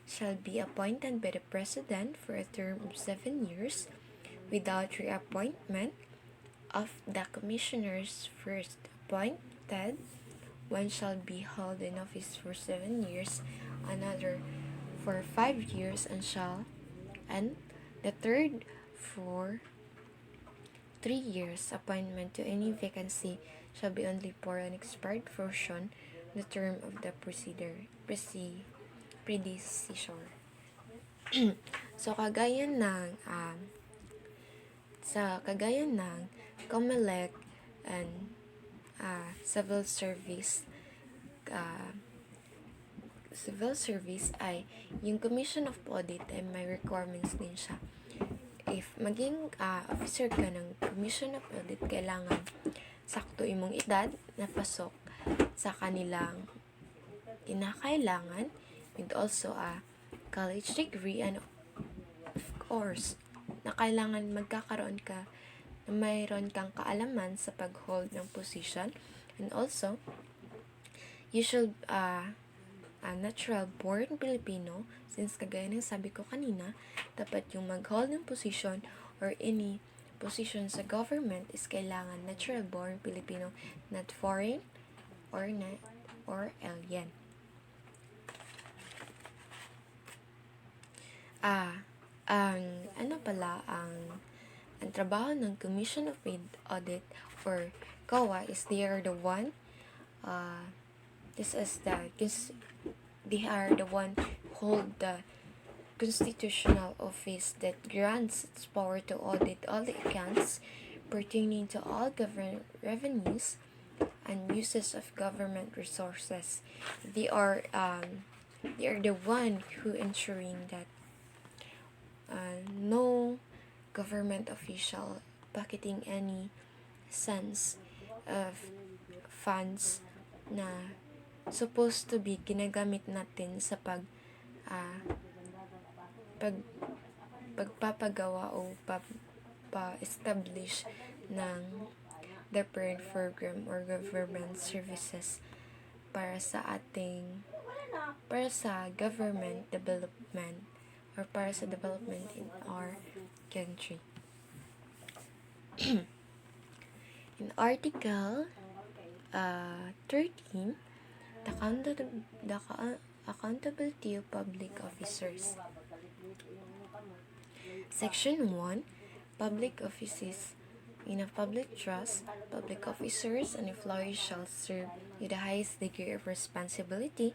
shall be appointed by the President for a term of 7 years without reappointment of the commissioners first appointed. One shall be held in office for 7 years, another for 5 years, and the third for 3 years. Appointment to any vacancy shall be only for an expired portion the term of the predecessor. So, kagaya ng COMELEC and civil service ay yung Commission of Audit ay may requirements din siya. If maging officer ka ng Commission of Audit, kailangan sakto imong edad na pasok sa kanilang kinakailangan, with also a college degree, and of course na kailangan magkakaroon ka na mayroon kang kaalaman sa pag-hold ng position, and also you should a natural born Filipino, since kagaya ng sabi ko kanina, dapat yung mag-hold ng position or any position sa government is kailangan natural born Filipino, not foreign or alien. Ang trabaho ng Commission of Audit or COA is they are the one hold the constitutional office that grants its power to audit all the accounts pertaining to all government revenues and uses of government resources. They are the one who ensuring that no government official pocketing any cents of funds na supposed to be ginagamit natin sa pagpapagawa o pa-establish ng different program or government services para sa ating para sa government development or para sa development in our country. In Article 13, the accountability of public officers. Section 1, public offices. In a public trust, public officers and employees shall serve with the highest degree of responsibility,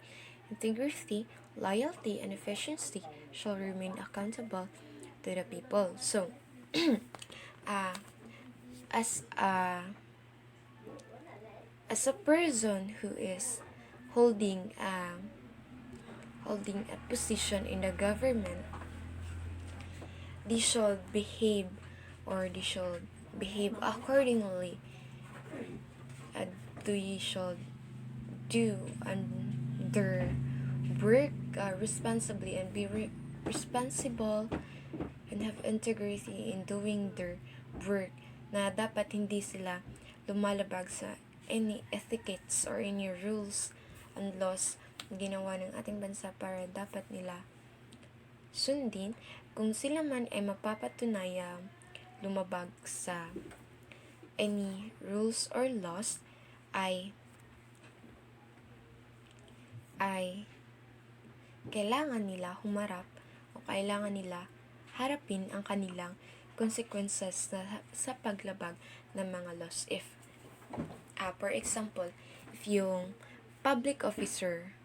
integrity, loyalty, and efficiency shall remain accountable to the people. So, uh, as a person who is holding a position in the government, they should behave accordingly. They should do their work responsibly and be responsible and have integrity in doing their work, na dapat hindi sila lumalabag sa any etiquettes or any rules and laws na ginawa ng ating bansa para dapat nila sundin. Kung sila man ay mapapatunayang lumabag sa any rules or laws, ay kailangan nila humarap o kailangan nila harapin ang kanilang consequences sa paglabag ng mga laws. If, for example, if yung public officer,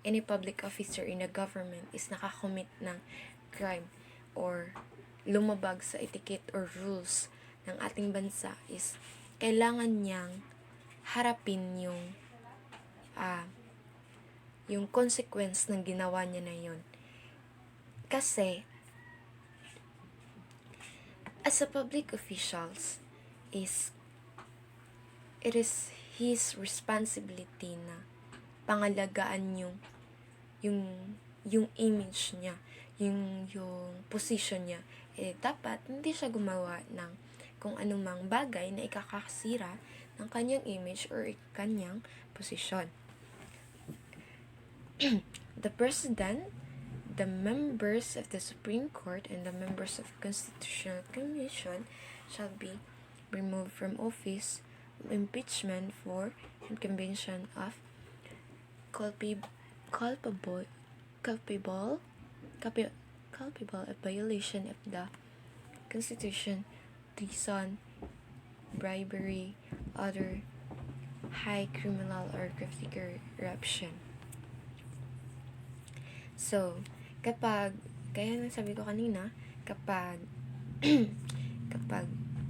any public officer in the government is nakakommit ng crime or lumabag sa etiquette or rules ng ating bansa, is kailangan niyang harapin yung consequence ng ginawa niya na yun. Kasi, as a public officials, it is his responsibility na pangalagaan yung image niya, yung position niya. Dapat hindi siya gumawa ng kung anumang bagay na ikakasira ng kanyang image or kanyang posisyon. The President, the members of the Supreme Court, and the members of the Constitutional Commission shall be removed from office, impeachment for, and conviction of culpable of violation of the Constitution, treason, bribery, other high criminal or grave corruption. So, kaya sabi ko kanina, kapag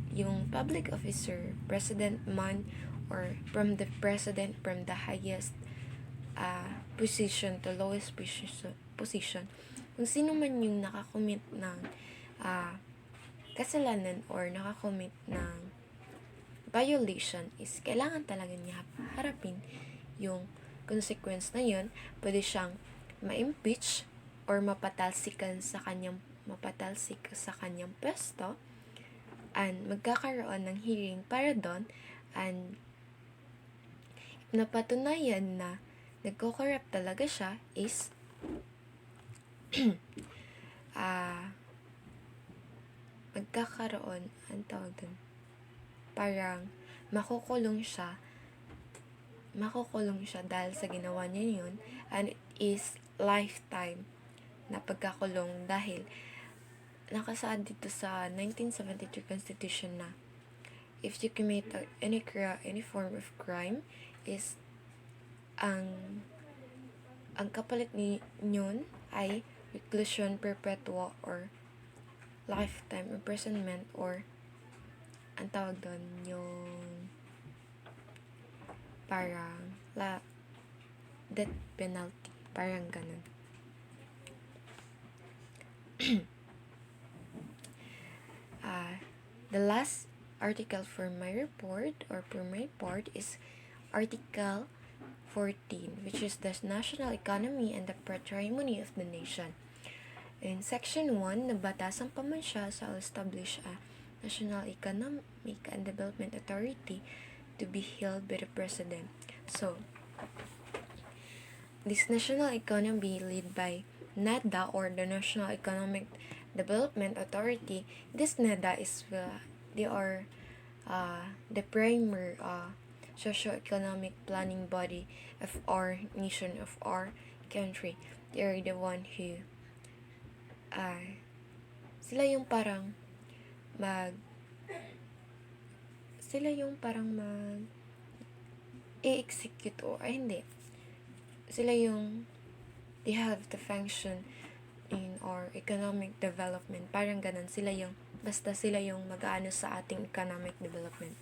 yung public officer, president man, or from the president, from the highest position to lowest position, kung sino man yung nakakommit ng kasalanan or nakakommit ng violation, is kailangan talaga niya harapin yung consequence na yun. Pwede siyang ma-impeach or mapatalsik sa kanyang pwesto, and magkakaroon ng hearing para doon, and napatunayan na nagko-corrupt talaga siya, is magkakaroon, ang tawag doon, parang makukulong siya dahil sa ginawa niya yun, and it is lifetime na pagkakulong, dahil nakasaad dito sa 1973 Constitution na if you commit any form of crime, is ang kapalit niyon ay reclusion perpetua or lifetime imprisonment, or ang tawag doon yung parang death penalty, parang ganun. The last article for my report, or for my part, is Article 14, which is the national economy and the patrimony of the nation. In Section 1, nabatasang pamansya shall establish a National Economic and Development Authority to be held by the President. So, this national economy led by NEDA, or the National Economic Development Authority. This NEDA is they are the premier socio-economic planning body of our nation, of our country. They are the one who sila yung parang mag i-execute, o hindi, sila yung they have the function in our economic development. Parang ganun, sila yung mag-aano sa ating economic development.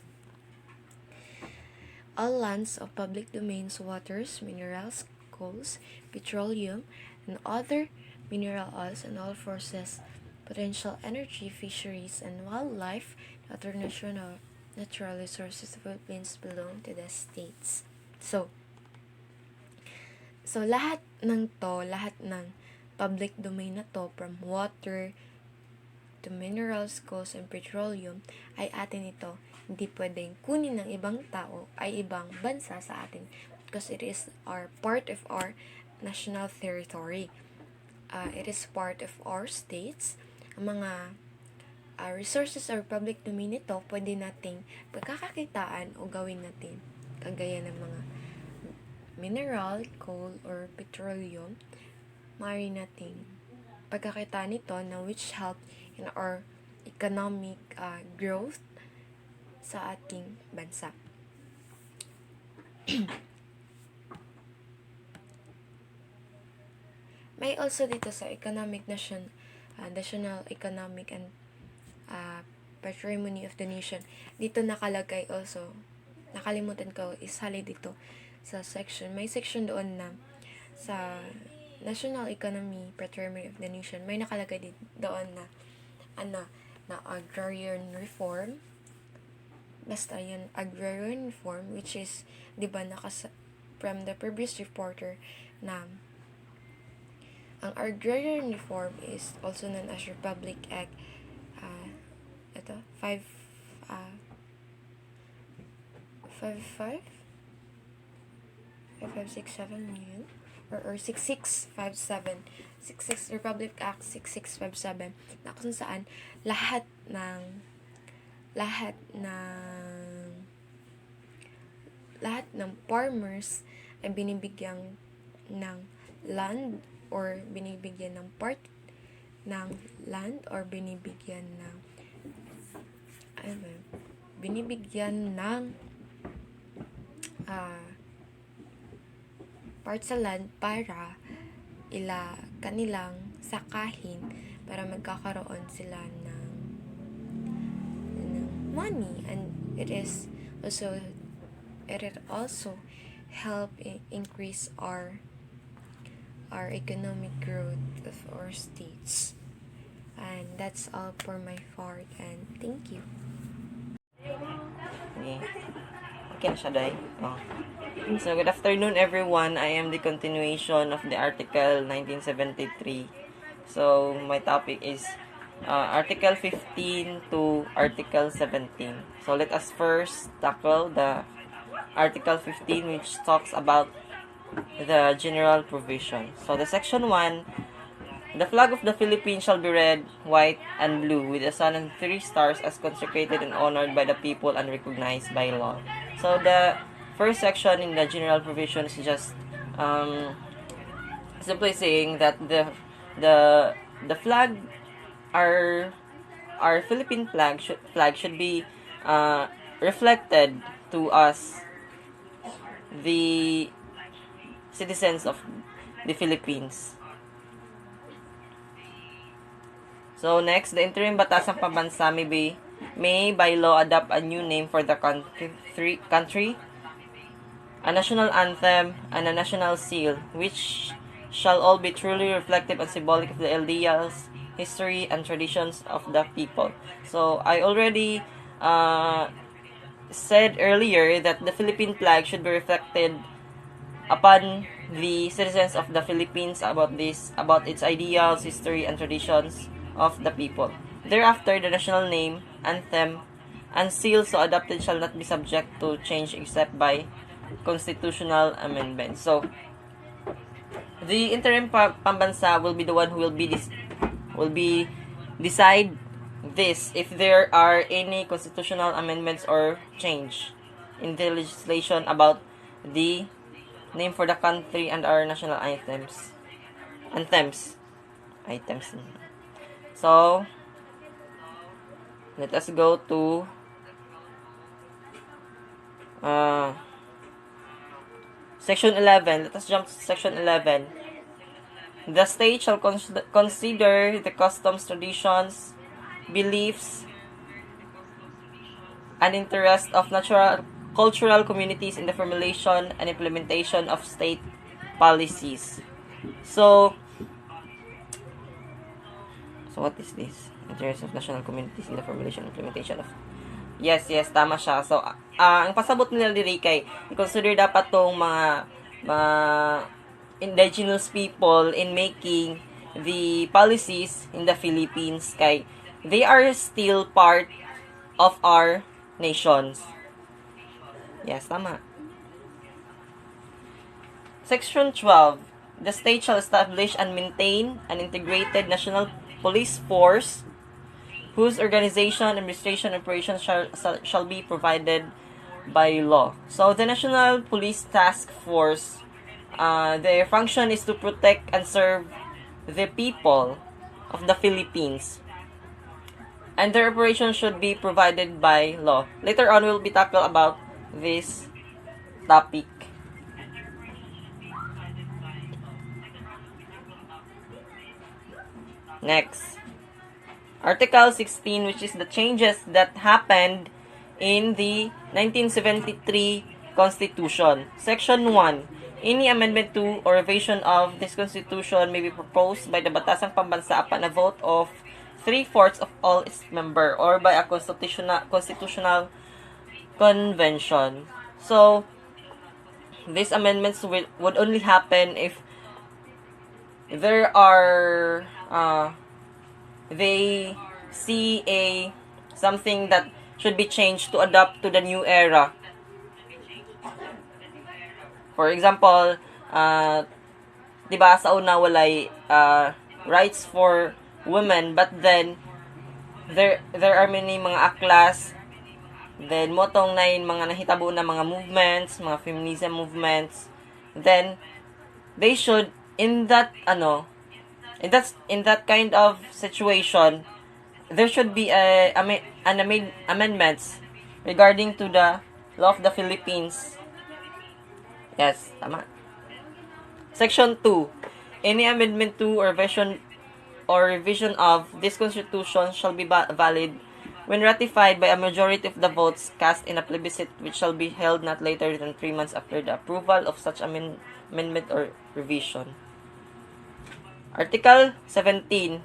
All lands of public domains, waters, minerals, coals, petroleum, and other mineral oils, and all forces, potential energy, fisheries, and wildlife, and other natural resources of the Philippines belong to the states. So lahat ng public domain na to, from water to minerals, coals, and petroleum, ay atin ito. Hindi pwedeng kunin ng ibang tao, ay ibang bansa sa atin, because it is part of our national territory. It is part of our states. Ang mga resources or public domain nito, pwede nating pagkakakitaan o gawin natin, kagaya ng mga mineral, coal, or petroleum. Maaari nating pagkakitaan nito na which help in our economic growth sa ating bansa. May also dito sa National Economic and Patrimony of the Nation. Dito nakalagay also, nakalimutan ko, isali dito sa section. May section doon na sa National Economy, Patrimony of the Nation, may nakalagay doon na agrarian reform. Basta yun, agrarian reform, which is, di ba, from the previous reporter, na ang agrarian reform is also known as Republic Act 5567 million, or 6657, Republic Act 6657, na kung saan lahat ng farmers ay binibigyan ng land, or binibigyan ng part ng land, or binibigyan ng part sa land para kanilang sakahin, para magkakaroon sila ng money, and it also help increase our economic growth of our states. And that's all for my part, and thank you. Okay na siya, Day. So, good afternoon, everyone. I am the continuation of the Article 1973. So, my topic is Article 15 to Article 17. So, let us first tackle the Article 15, which talks about the general provision. So, the Section 1, the flag of the Philippines shall be red, white, and blue, with the sun and 3 stars as consecrated and honored by the people and recognized by law. So, the first section in the general provision is just simply saying that the flag, our Philippine flag should be reflected to us, the citizens of the Philippines. So next, the interim batasang pambansa may by law adopt a new name for the country, a national anthem, and a national seal, which shall all be truly reflective and symbolic of the ideals, history, and traditions of the people. So I already said earlier that the Philippine flag should be reflected upon the citizens of the Philippines about its ideals, history, and traditions of the people. Thereafter, the national name, anthem, and seal so adopted shall not be subject to change except by constitutional amendment. So, the interim pambansa will be the one who will be decide this if there are any constitutional amendments or change in the legislation about the name for the country and our national anthems. So let us go to section 11. Let us jump to section 11. The state shall consider the customs, traditions, beliefs, and interests of cultural communities in the formulation and implementation of state policies. So what is this? Interests of national communities in the formulation and implementation of... Yes, tama siya. So, ang pasabot nila diri kay i-consider dapat tong mga indigenous people in making the policies in the Philippines kay they are still part of our nations. Yes, tama. Section 12. The state shall establish and maintain an integrated national police force whose organization, administration, and operations shall be provided by law. So, the National Police Task Force, their function is to protect and serve the people of the Philippines. And their operation should be provided by law. Later on, we'll be talking about this topic. Next. Article 16, which is the changes that happened in the 1973 Constitution. Section 1. Any amendment to or revision of this Constitution may be proposed by the Batasang Pambansa upon a vote of 3/4 of all its members or by a constitutional convention. So, these amendments would only happen if there are they see something that should be changed to adapt to the new era. For example, diba sa una walay rights for women, but then there are many mga aklas, then motong na mga nahitabo na mga movements, mga feminism movements, then they should in that kind of situation, there should be amendments regarding to the law of the Philippines. Yes, tama. Section 2. Any amendment to or revision of this Constitution shall be valid when ratified by a majority of the votes cast in a plebiscite, which shall be held not later than 3 months after the approval of such amendment or revision. Article 17.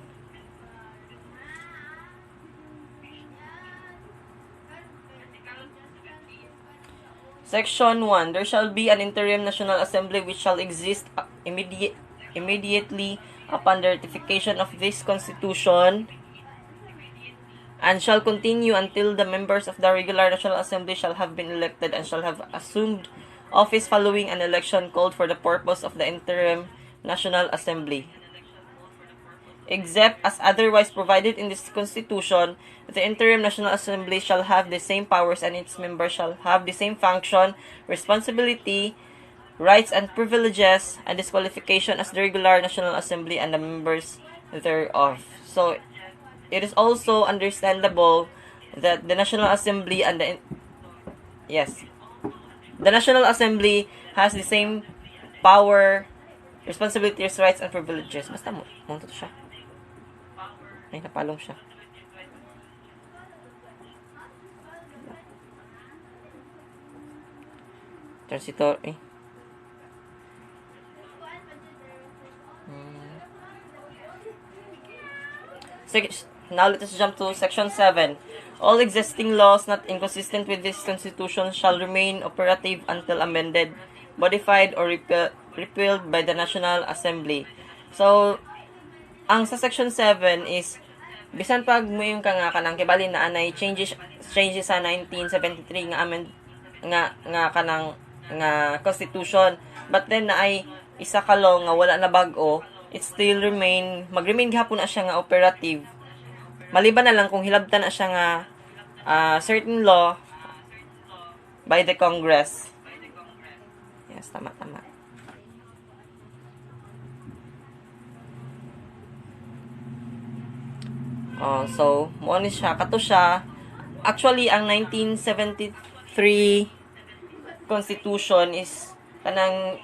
Section 1. There shall be an interim National Assembly which shall exist immediately upon the ratification of this Constitution and shall continue until the members of the regular National Assembly shall have been elected and shall have assumed office following an election called for the purpose of the interim National Assembly. Except as otherwise provided in this Constitution, the interim National Assembly shall have the same powers and its members shall have the same function, responsibility, rights and privileges, and disqualification as the regular National Assembly and the members thereof. So, it is also understandable that the National Assembly and the National Assembly has the same power, responsibilities, rights, and privileges. Basta mo to siya. Ay, napalong siya. Transitor, Now let us jump to section 7. All existing laws not inconsistent with this Constitution shall remain operative until amended, modified, or repealed by the National Assembly. So, ang sa section 7 is bisan pag mo yung kanang kibali na anay changes sa 1973 nga kanang nga constitution, but then na ay isa ka law nga wala na bag-o, it still mag-remain gihapon na siya nga operative. Maliban na lang kung hilabtan na siya nga certain law by the Congress. Yes, tama. So, mo ni siya, kato siya. Actually, ang 1973 Constitution is kanang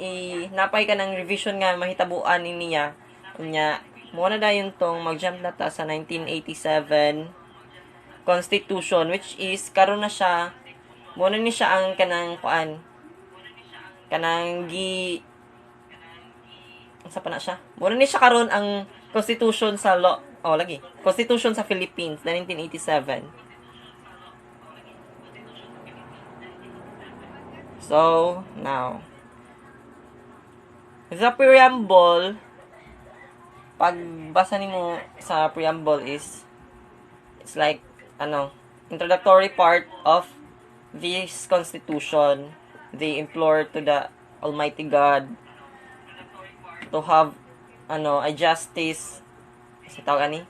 napay kanang revision nga mahitabuan niya. Unya, mo na dayon tong mag-jump na ta sa 1987 Constitution, which is karon na siya, mo na ni siya ang kanang sa pa na siya. Mo na ni siya karon ang Constitution sa law. Constitution sa Philippines, 1987. So, now, the preamble, pagbasa nimo sa preamble it's like, introductory part of this Constitution. They implore to the Almighty God to have, a justice,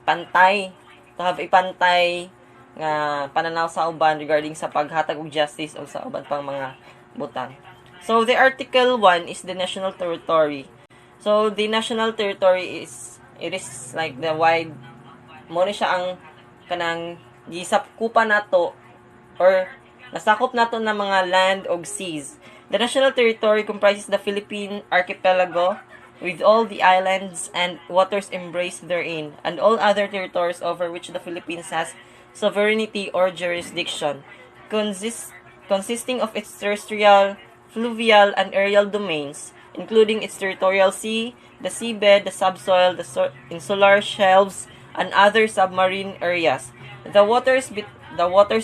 pantay, to have a pantay nga pananaw sa uban regarding sa paghatag og justice o sa uban pang mga butang. So, the Article 1 is the national territory. So, the national territory is like the wide, mo ni siya ang kanang gisapkupan nato or nasakop nato na mga land o seas. The national territory comprises the Philippine archipelago with all the islands and waters embraced therein, and all other territories over which the Philippines has sovereignty or jurisdiction, consisting of its terrestrial, fluvial, and aerial domains, including its territorial sea, the seabed, the subsoil, the insular shelves, and other submarine areas. The waters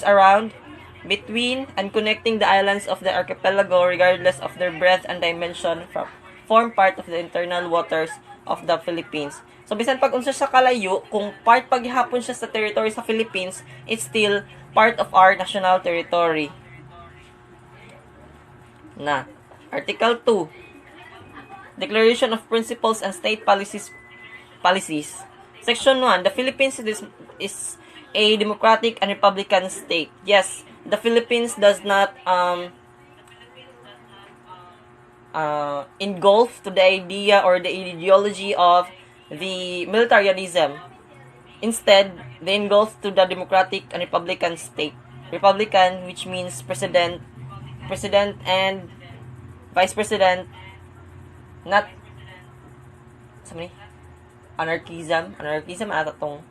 around, between, and connecting the islands of the archipelago, regardless of their breadth and dimension, form part of the internal waters of the Philippines. So, bisan pag unsa siya kalayo, kung part paghihapon siya sa territory sa Philippines, it's still part of our national territory. Article 2. Declaration of Principles and State Policies. Section 1. The Philippines is a democratic and republican state. Yes, the Philippines does not engulf to the idea or the ideology of the militarism. Instead, they engulf to the democratic and republican state. Republican, which means president and vice president, not anarchism ata tong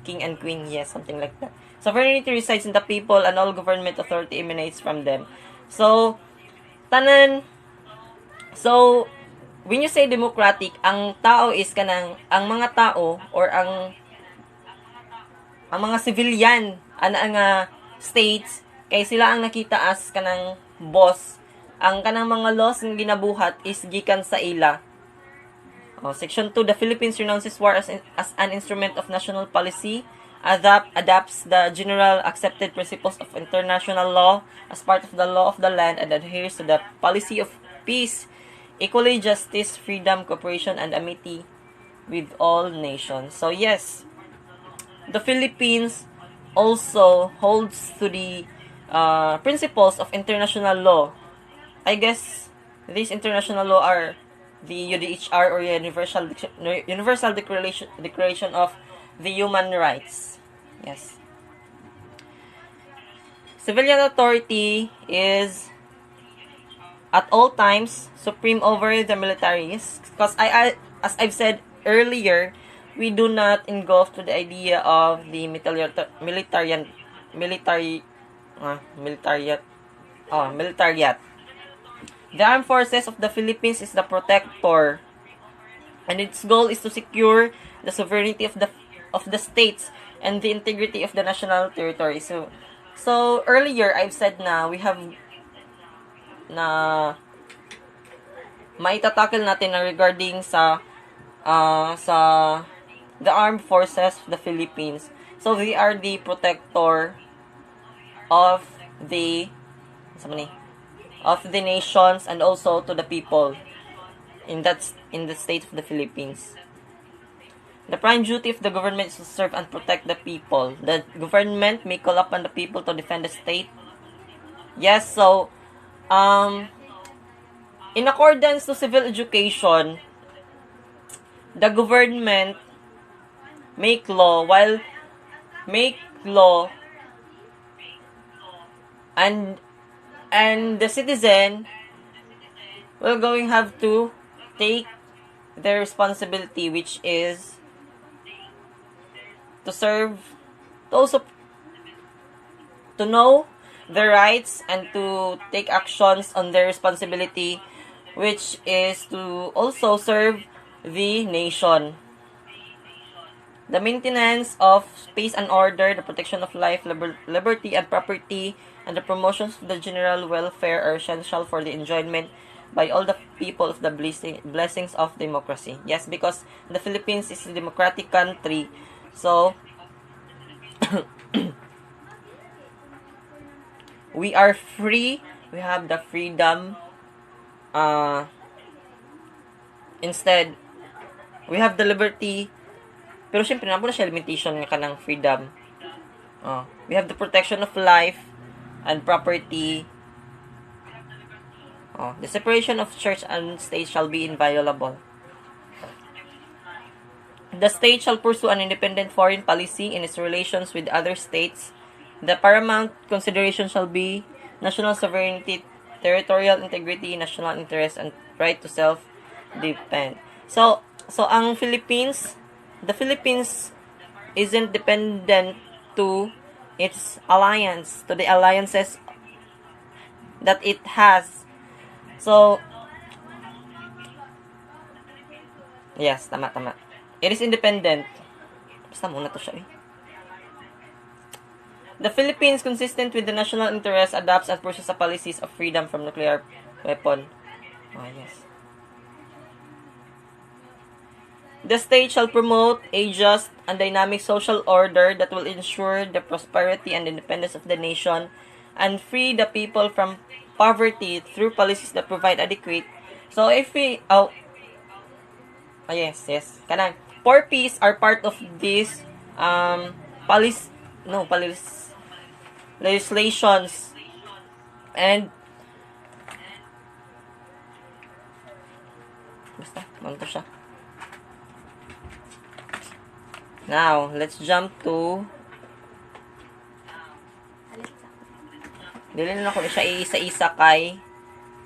king and queen, yes, something like that. Sovereignty resides in the people and all government authority emanates from them. So when you say democratic, ang tao is ang mga tao or ang mga civilian nga states kay sila ang nakita as kanang boss. Ang kanang mga laws nga ginabuhat is gikan sa ila. Section 2, the Philippines renounces war as an instrument of national policy, adapts the general accepted principles of international law as part of the law of the land, and adheres to the policy of peace, equality, justice, freedom, cooperation, and amity with all nations. So yes, the Philippines also holds to the principles of international law. I guess these international law are the UDHR or Universal Declaration of the Human Rights. Yes. Civilian authority is at all times supreme over the militaries, because as I've said earlier, we do not engulf to the idea of the militariat. The armed forces of the Philippines is the protector, and its goal is to secure the sovereignty of the states and the integrity of the national territory. So earlier I've said na we have na maitatakil natin na regarding sa the armed forces of the Philippines. So they are the protector of the nations and also to the people. in the state of the Philippines. The prime duty of the government is to serve and protect the people. The government may call upon the people to defend the state. Yes, so in accordance to civil education, the government make law and the citizen will going have to take their responsibility, which is to serve, to also to know their rights and to take actions on their responsibility, which is to also serve the nation. The maintenance of peace and order, the protection of life, liberty and property, and the promotion of the general welfare are essential for the enjoyment by all the people of the blessings of democracy. Yes, because the Philippines is a democratic country, so we are free. We have the freedom. Instead, we have the liberty. Pero syempre, nabo na siya limitation nga kanang freedom. We have the protection of life and property. The separation of church and state shall be inviolable. The state shall pursue an independent foreign policy in its relations with other states. The paramount consideration shall be national sovereignty, territorial integrity, national interest, and right to self-defense. So ang the Philippines isn't dependent to its alliance, to the alliances that it has. So, yes, tama. It is independent. Basta muna to siya eh. The Philippines, consistent with the national interest, adopts and pursues a policies of freedom from nuclear weapon. Yes. The state shall promote a just and dynamic social order that will ensure the prosperity and independence of the nation and free the people from poverty through policies that provide adequate. So if we yes. Kanang for peace are part of this legislations and basta manto siya. Now, let's jump to dili na ko siya isa-isa kay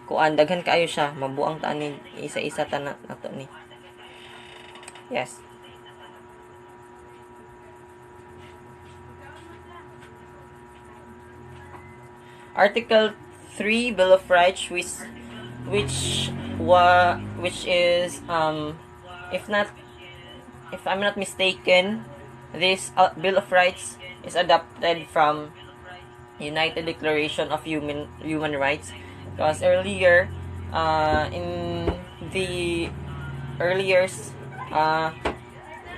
kuan daghan kaayo siya mabuang tanin isa-isa ta nato ni. Yes. Article 3 Bill of Rights which is if I'm not mistaken, this Bill of Rights is adopted from United Declaration of Human Rights, because earlier in the earlier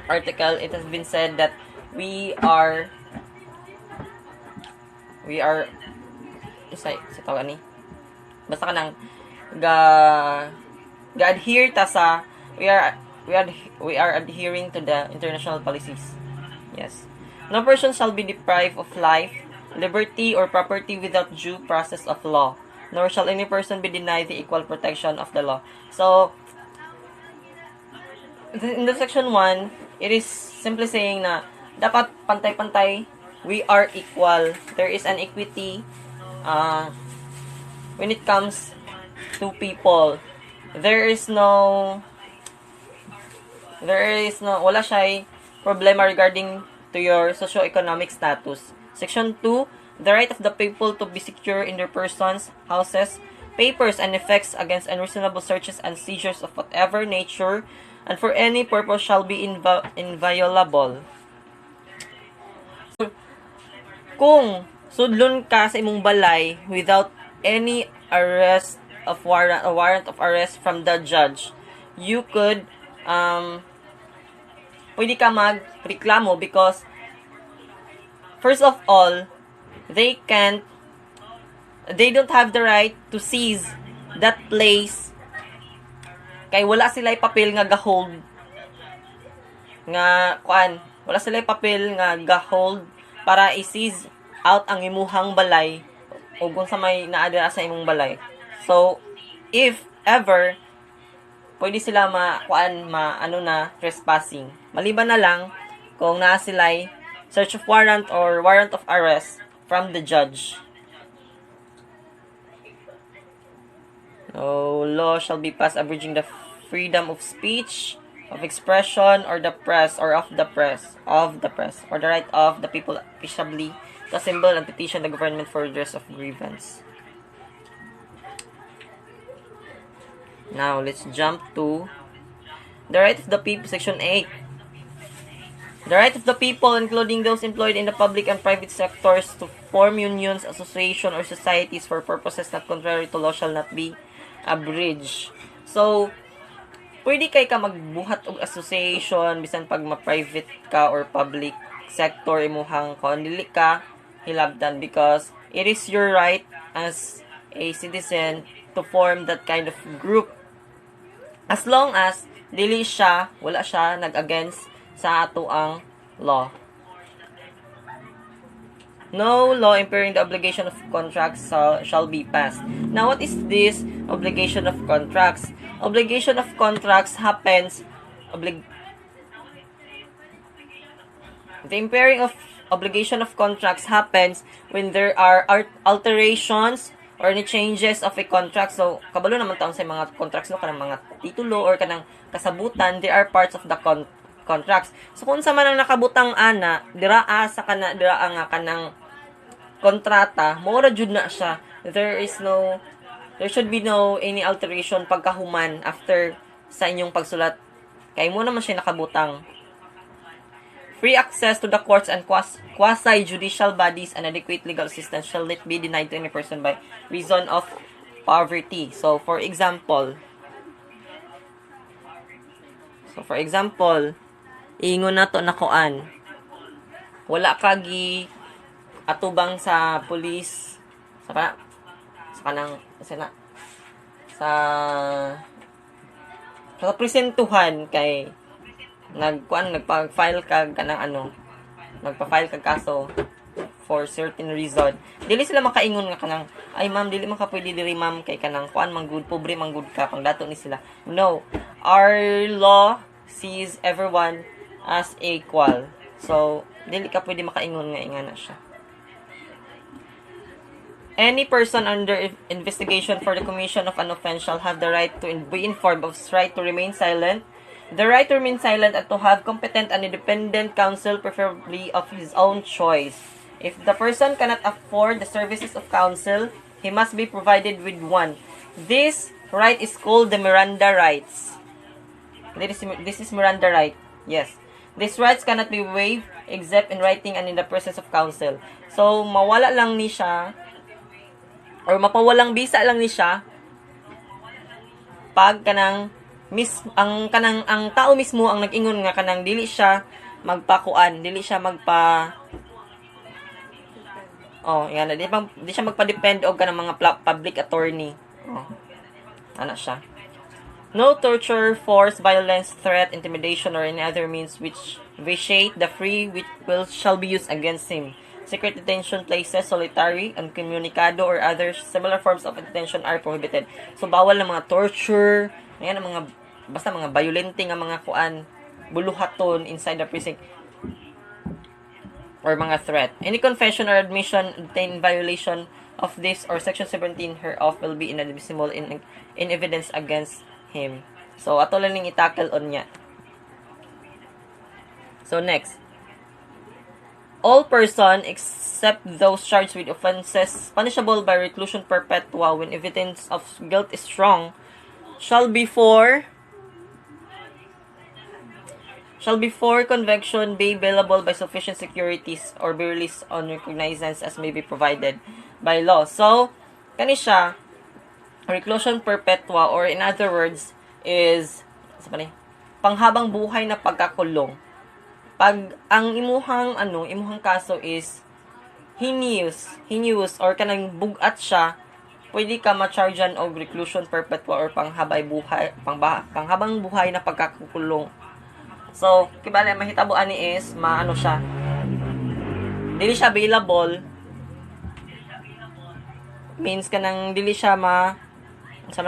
article it has been said that we are sa tawag ni basta kanang ga-adhere ta sa we are adhering to the international policies. Yes. No person shall be deprived of life, liberty, or property without due process of law, nor shall any person be denied the equal protection of the law. So, in the section 1, it is simply saying na dapat pantay-pantay, we are equal. There is an equity when it comes to people. Wala siya problema regarding to your socio-economic status. Section 2, the right of the people to be secure in their persons, houses, papers, and effects against unreasonable searches and seizures of whatever nature and for any purpose shall be inviolable. Kung sudlon ka sa imong balay without any warrant of arrest from the judge, you could pwede ka magreklamo because first of all, they don't have the right to seize that place Kay wala sila papel nga ga-hold nga kuan, wala sila papel nga ga-hold para i-seize out ang imuhang balay o kung sa may naadira sa imong balay. So, if ever pwede sila trespassing. Maliban na lang kung naa sila'y search of warrant or warrant of arrest from the judge. No law shall be passed abridging the freedom of speech, of expression, or the press, or of the press, or the right of the people peaceably to assemble and petition the government for redress of grievance. Now, let's jump to the right of the people, Section 8. The right of the people, including those employed in the public and private sectors, to form unions, associations, or societies for purposes not contrary to law shall not be abridged. So, pwede kay ka magbuhat og association bisan pag ma-private ka or public sector imuhang kon dili ka hilabdan because it is your right as a citizen to form that kind of group as long as wala siya nag-against sa ato ang law. No law impairing the obligation of contracts shall be passed. Now, what is this obligation of contracts? Obligation of contracts happens, the impairing of obligation of contracts happens when there are alterations or any changes of a contract. So, kabalo naman taon sa mga contracts, no? Kanang mga titulo or kanang kasabutan, they are parts of the contracts. So, kung sa man ang nakabutang ana, dira nga kanang kontrata, mora jud na siya. There should be no any alteration pagkahuman after sa inyong pagsulat. Kay mo naman siya nakabutang. Free access to the courts and quasi-judicial bodies and adequate legal assistance shall not be denied to any person by reason of poverty. So, for example, ingon na to nakuan. Wala ka gi atubang sa police sa presentuhan kay nagpa-file ka kaso for certain reason. Dili sila makaingon nga kanang ay ma'am dili man ka pwede diri ma'am kay kanang kuan manggud pobre manggud ka kung dato ni sila. No, our law sees everyone as equal. So dili ka pwede makaingon nga ingana siya. Any person under investigation for the commission of an offense shall have the right to be informed of his right to remain silent, the right to remain silent, and to have competent and independent counsel, preferably of his own choice. If the person cannot afford the services of counsel, he must be provided with one. This right is called the Miranda rights. This is Miranda right. Yes. These rights cannot be waived except in writing and in the presence of counsel. So, mawala lang ni siya or mapawalang bisa lang ni siya pag ang tao mismo ang nag-ingon nga kanang dili siya magpakuan, di siya magpa-depend og kanang mga public attorney. Ana siya. No torture, force, violence, threat, intimidation, or any other means which vitiate the free will shall be used against him. Secret detention places, solitary, uncommunicado, or other similar forms of detention are prohibited. So, bawal na mga torture, ayan, basta mga violente nga mga buluhaton inside the prison, or mga threat. Any confession or admission obtained in violation of this or Section 17 hereof will be inadmissible in evidence against him. So, ato lang ning itakal on niya. So, next. All person except those charged with offenses punishable by reclusion perpetua when evidence of guilt is strong shall before conviction be bailable by sufficient securities or be released on recognizance as may be provided by law. So, kani siya reclusion perpetua, or in other words is panghabang buhay na pagkakulong. Pag ang imuhang kaso is heinous or kanang bugat siya, pwede ka ma-chargean og reclusion perpetua or panghabang buhay na pagkakukulong. So, kibali mahitabuan ni is maano siya. Dili siya available. Means kanang dili siya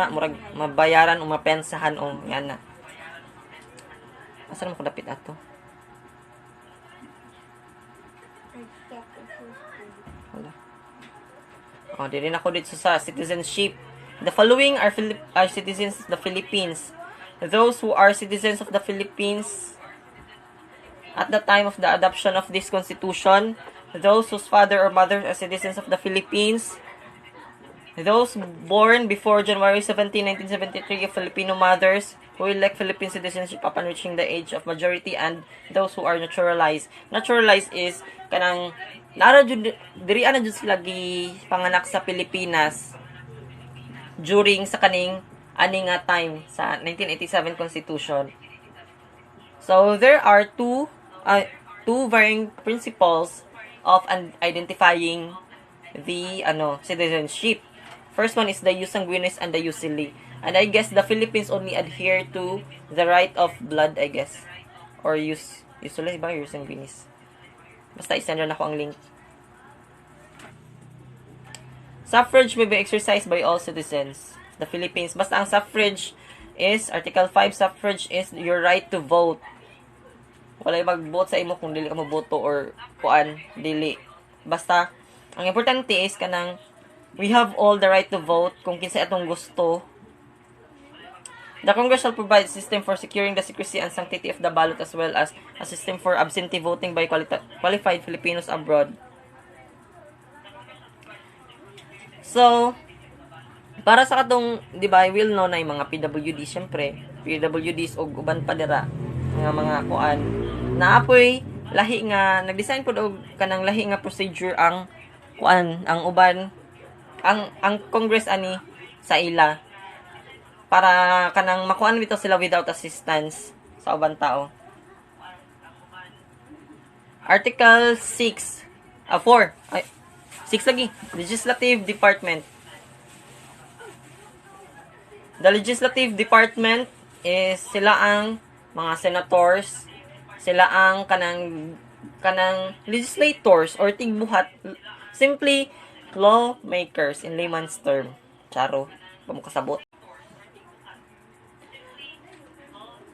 murag mabayaran o mapensahan o yan na. Asa mo ko dapit ato? Dili na ko dito sa citizenship. The following are citizens of the Philippines. Those who are citizens of the Philippines at the time of the adoption of this constitution, those whose father or mother are citizens of the Philippines, those born before January 17, 1973 of Filipino mothers who elect Philippine citizenship upon reaching the age of majority, and those who are naturalized. Naturalized is kanang diri ana jud sila panganak sa Pilipinas during sa kaning ani nga time sa 1987 Constitution. So there are two varying principles of identifying the citizenship. First one is the jus sanguinis and the jus civili. And I guess the Philippines only adhere to the right of blood, I guess. Or jus civili ba, jus sanguinis. Basta isend na ako ang link. Suffrage may be exercised by all citizens of the Philippines. Basta ang suffrage is, Article 5, suffrage is your right to vote. Walay mag-vote sa imo kung dili ka maboto or kuan, dili. Basta, ang importante is kanang we have all the right to vote kung kinsa atong gusto. The Congress shall provide a system for securing the secrecy and sanctity of the ballot as well as a system for absentee voting by qualified Filipinos abroad. So, para sa katong, di ba, will know na yung mga PWD, syempre, PWDs o uban pa dira, mga kuan, naapoy, lahi nga, nag-design po daw kanang lahi nga procedure ang kuan, ang uban, ang Congress ani sa ila, para kanang makuan bitaw sila without assistance sa ubang tao. Article 6, 6 lagi, Legislative Department. The Legislative Department is sila ang mga senators, sila ang kanang legislators or tigbuhat, simply lawmakers in layman's term. Charo, pamukasabot.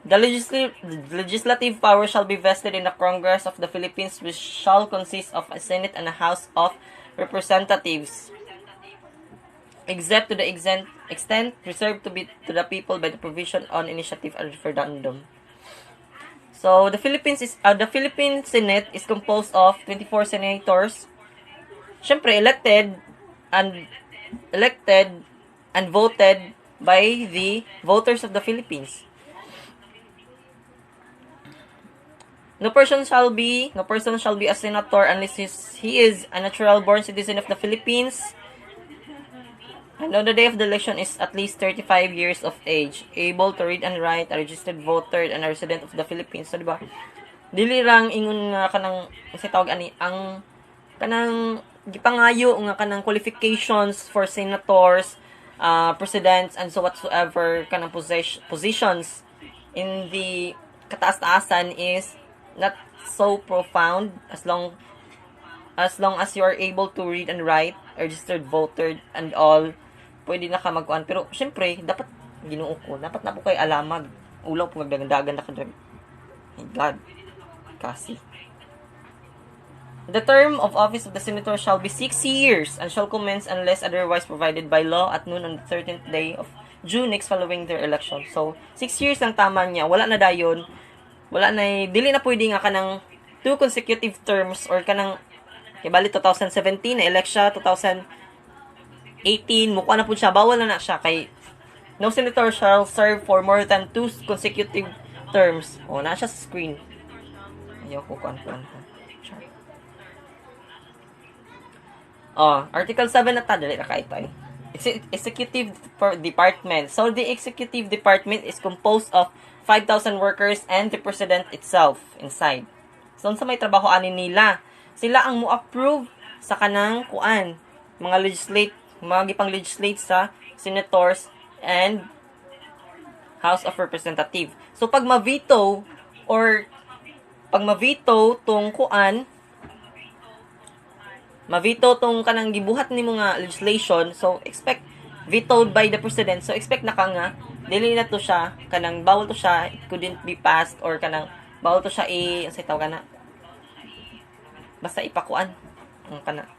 The legislative power shall be vested in the Congress of the Philippines, which shall consist of a Senate and a House of Representatives, except to the extent reserved to the people by the provision on initiative and referendum. So the Philippine Senate is composed of 24 senators, syempre elected and voted by the voters of the Philippines. No person shall be a senator unless he is a natural born citizen of the Philippines, and on the day of the election is at least 35 years of age, able to read and write, a registered voter, and a resident of the Philippines. So, diba? Dili rang ingon nga kanang sa tawag ani ang kanang gipangayo nga kanang qualifications for senators, presidents, and so whatsoever kanang positions in the kataas-taasan is not so profound as long as you are able to read and write, registered voter and all, pwede na ka magkuan. Pero syempre dapat Ginoo ko, dapat na po kay alamag ulaw po magdagandagan na kadrag. My God, kasi the term of office of the senator shall be 6 years and shall commence unless otherwise provided by law at noon on the 13th day of June next following their election. So 6 years lang tama niya, wala na dayon. Wala na, dili na pwede nga kanang 2 consecutive terms or kanang bali 2017 na elect siya, 2018 mukha na po siya, bawal na siya kay no senator shall serve for more than 2 consecutive terms. Na siya sa screen. Ayaw ko kuan. Article 7 na ta, dali na ka ito eh. Executive Department. So the Executive Department is composed of 5,000 workers and the President itself inside. So, sa may trabaho anin nila, sila ang mo-approve sa kanang kuan, mga magipang legislate sa senators and House of Representative. So pag ma-veto or pag ma-veto tong kuan, ma-veto tong kanang gibuhat nimo nga legislation, so expect vetoed by the president. So expect na ka nga dili na to siya kanang bawal to siya, it couldn't be passed or kanang bawal to siya say tawag kana basta ipakuan ang kana.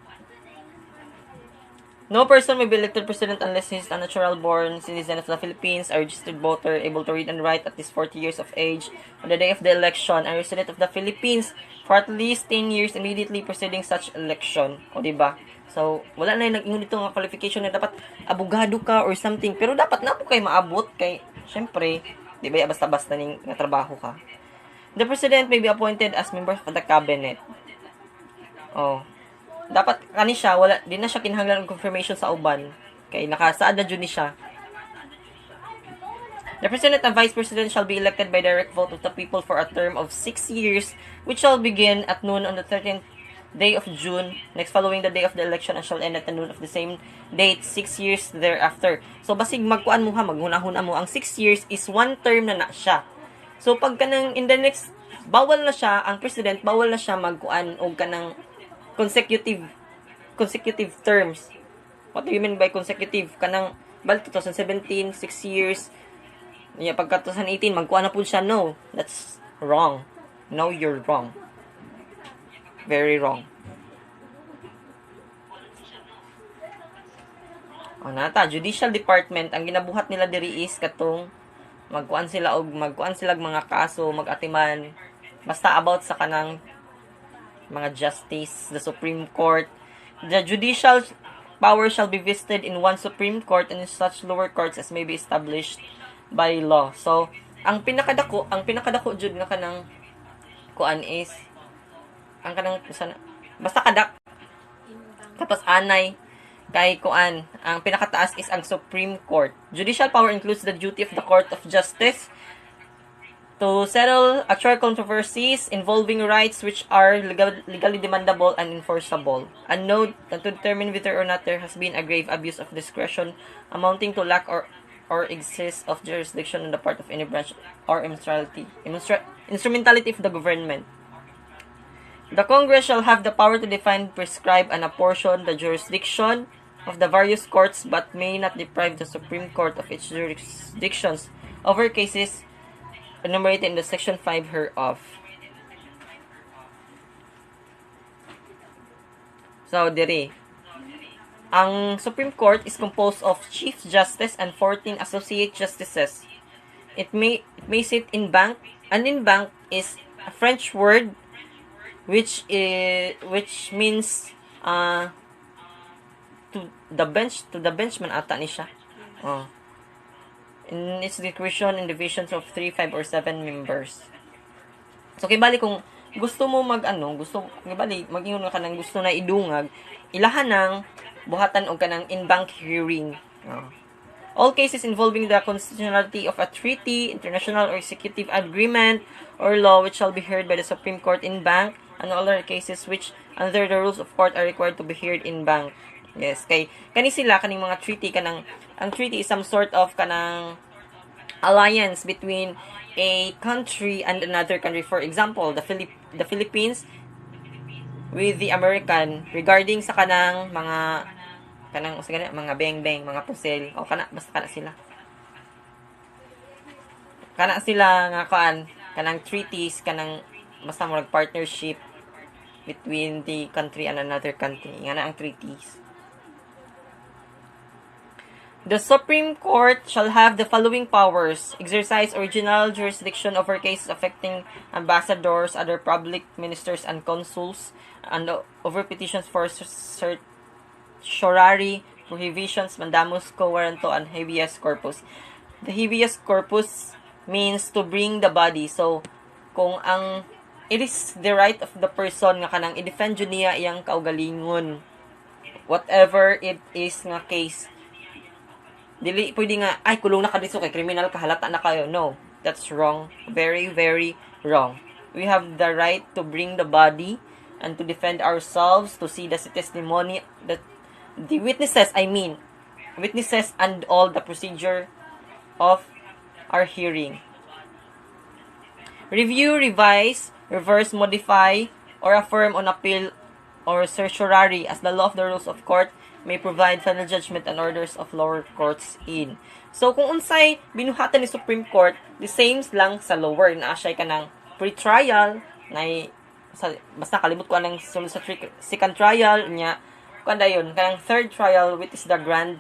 No person may be elected president unless he is a natural-born citizen of the Philippines, a registered voter, able to read and write at least 40 years of age on the day of the election, a resident of the Philippines for at least 10 years immediately preceding such election. O, diba? So, wala na yung nag-ingon dito nga qualification na dapat abogado ka or something. Pero dapat na po kayo maabot kay, syempre, di ba, basta-basta ning nga trabaho ka. The president may be appointed as member of the cabinet. Oh, dapat kani siya wala din na siya kinahanglan og confirmation sa uban kay nakasaad na jud ni siya. The president and vice president shall be elected by direct vote of the people for a term of 6 years, which shall begin at noon on the 13th day of June, next following the day of the election, and shall end at the noon of the same date 6 years thereafter. So basig magkuan mo ha, maghuna-huna mo ang 6 years is one term na siya. So pag kanang in the next bawal na siya ang president, bawal na siya magkuan og kanang consecutive terms. What do you mean by consecutive? Kanang bal 2017 6 years. Niya pagka 2018 magkuha na pud siya. No, that's wrong. No, you're wrong. Very wrong. Nata, judicial department ang ginabuhat nila diri is katong magkuan sila mga kaso, magatiman basta about sa kanang mga justice, the Supreme Court. The judicial power shall be vested in one Supreme Court and in such lower courts as may be established by law. So, ang pinakadako jud nga kanang kuan is ang kanang basta kadak tapos anay kay kuan ang pinakataas is ang Supreme Court. Judicial power includes the duty of the Court of Justice to settle actual controversies involving rights which are legally demandable and enforceable, and note and to determine whether or not there has been a grave abuse of discretion amounting to lack or excess of jurisdiction on the part of any branch or instrumentality of the government. The Congress shall have the power to define, prescribe, and apportion the jurisdiction of the various courts but may not deprive the Supreme Court of its jurisdictions over cases enumerated in the section 5 hereof. So, diri. Ang Supreme Court is composed of Chief Justice and 14 Associate Justices. It may sit in bank. An in bank is a French word which means to the bench man ata ni siya. In its discretion in divisions of 3, 5, or 7 members. So, kibali kung gusto mo mag-ingon ka ng gusto na idungag, ilahan ng buhatan o kanang in-bank hearing. All cases involving the constitutionality of a treaty, international or executive agreement, or law which shall be heard by the Supreme Court in bank, and all other cases which, under the rules of court, are required to be heard in bank. Yes, kay kani sila kaning mga treaty kanang ang treaty is some sort of kanang alliance between a country and another country. For example, the Philippines with the American regarding sa kanang mga mga beng-beng, mga pusel o basta sila nga kanang treaties kanang basta mo partnership between the country and another country. Nga na ang treaties. The Supreme Court shall have the following powers: exercise original jurisdiction over cases affecting ambassadors, other public ministers and consuls, and over petitions for certiorari, prohibitions, mandamus, quo warranto, and habeas corpus. The habeas corpus means to bring the body. So, kung it is the right of the person nga kanang i-defend yun niya iyang kaugalingon. Whatever it is nga case. Dili pwede nga kulong na ka dito kay criminal ka, halata na kayo. No, that's wrong. Very, very wrong. We have the right to bring the body and to defend ourselves, to see the testimony the witnesses, I mean, witnesses and all the procedure of our hearing. Review, revise, reverse, modify, or affirm on appeal or certiorari as the law of the rules of court may provide final judgment and orders of lower courts in. So, kung unsay binuhatan ni Supreme Court, the same lang sa lower. Na siya ka ng pre-trial, na basta kalimut ko anong sulod sa second trial, niya, kung yun, kanang third trial, which is the grand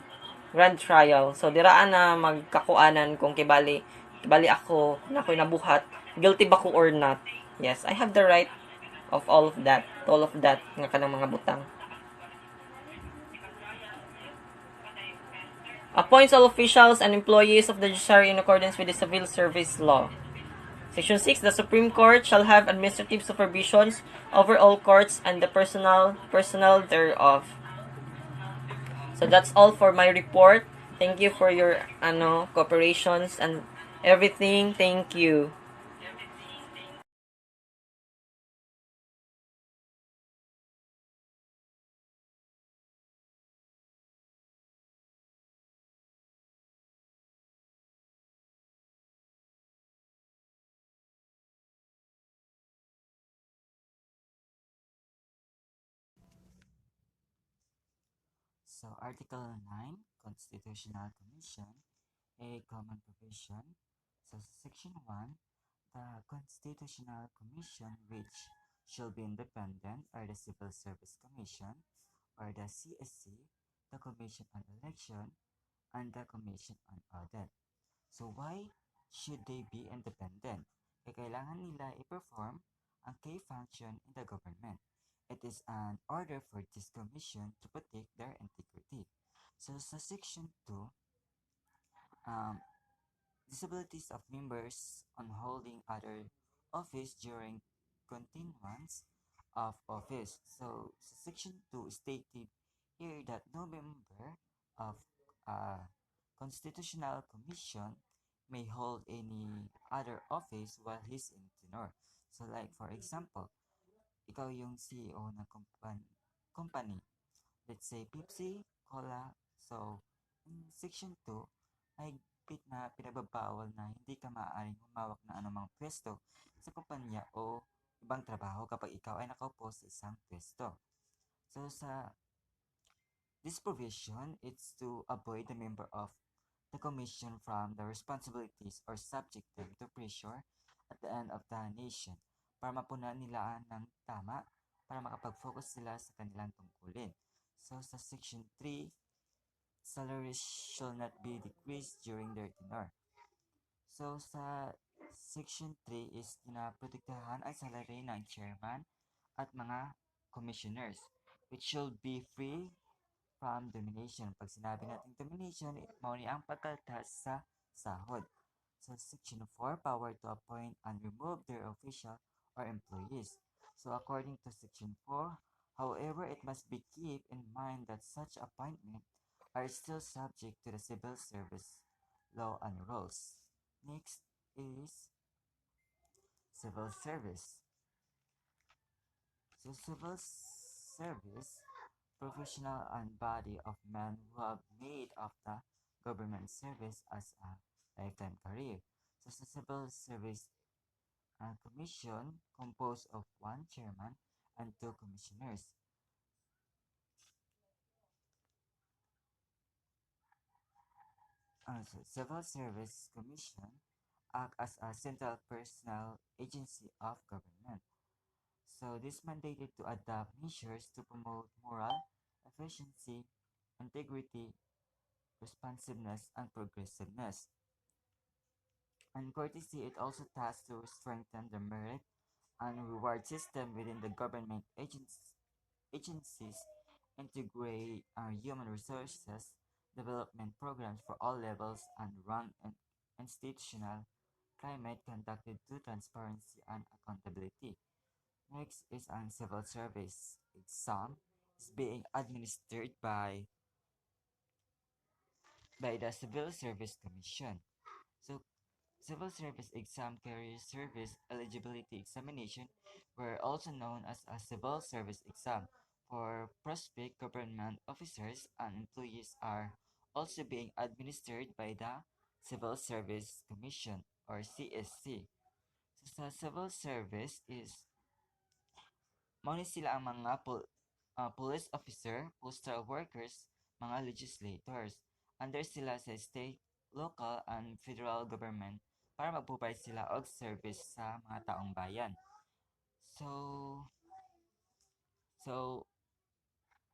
trial. So, diraan na magkakuanan kung kibali ako, na ako'y nabuhat, guilty ba ko or not. Yes, I have the right of all of that, nga kanang mga butang. Appoints all officials and employees of the judiciary in accordance with the Civil Service Law. Section 6, the Supreme Court shall have administrative supervisions over all courts and the personnel thereof. So that's all for my report. Thank you for your cooperations and everything. Thank you. So, Article 9, Constitutional Commission, a common provision. So, Section 1, the Constitutional Commission, which shall be independent, are the Civil Service Commission, or the CSC, the Commission on Election, and the Commission on Audit. So, why should they be independent? Kailangan nila i-perform ang key function in the government. It is an order for this commission to protect their integrity. So, sa Section 2, um, disabilities of members on holding other office during continuance of office. So, Section 2 stated here that no member of a constitutional commission may hold any other office while he's in tenure. So, like for example, ikaw yung CEO ng company, let's say Pepsi, Cola. So, in Section 2, ay na pinagbabawal na hindi ka maaaring humawak ng anumang pwesto sa kumpanya o ibang trabaho kapag ikaw ay nakaupo sa isang pwesto. So, sa this provision, it's to avoid the member of the commission from the responsibilities or subject them to pressure at the end of the nation para mapunan nila ng tama para makapag-focus sila sa kanilang tungkulin. So, sa Section 3, salaries shall not be decreased during their tenure. So, sa Section 3 is pinaprotektahan ang salary ng chairman at mga commissioners, which should be free from domination. Pag sinabi natin domination, mo ni ang pagkaltas sa sahod. So, Section 4, power to appoint and remove their official or employees. So, according to Section 4, however, it must be keep in mind that such appointment are still subject to the civil service law and rules. Next is civil service. So, civil service professional and body of men who have made of the government service as a lifetime career. So, sa civil service commission composed of one chairman and two commissioners. Also, civil service commission act as a central personnel agency of government. So, this mandated to adopt measures to promote moral, efficiency, integrity, responsiveness, and progressiveness. And courtesy, it also tasked to strengthen the merit and reward system within the government agencies, integrate human resources development programs for all levels, and run an institutional climate conducted to transparency and accountability. Next is on civil service exam is being administered by the Civil Service Commission. So civil service exam career service eligibility examination were also known as a civil service exam for prospect government officers and employees are also being administered by the Civil Service Commission or CSC. So, sa civil service is mao sila ang mga police officer, postal workers, mga legislators. Under sila sa state, local, and federal government para mag-provide sila og service sa mga taong bayan. So, so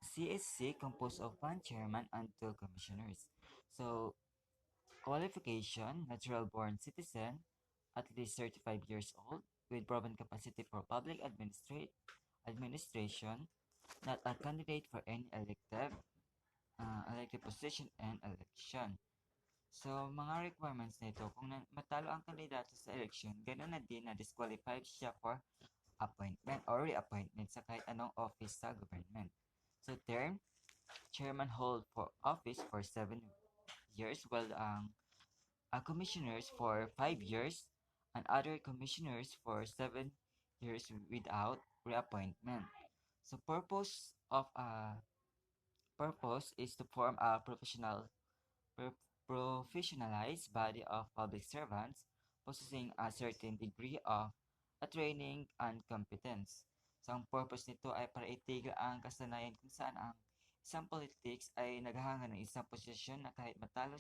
CSC composed of one chairman and two commissioners. So, qualification, natural-born citizen, at least 35 years old, with proven capacity for public administration, not a candidate for any elective position and election. So, mga requirements nito, kung matalo ang kandidato sa election, ganoon na din na disqualified siya for appointment or reappointment sa kahit anong office sa government. So, term, chairman hold for office for 7 years, while ang commissioners for 5 years, and other commissioners for 7 years without reappointment. So, purpose is to form a professionalized body of public servants possessing a certain degree of training and competence. So, ang purpose nito ay para itigil ang kasanayan kung saan ang isang politics ay naghahanga ng isang posisyon na kahit matalo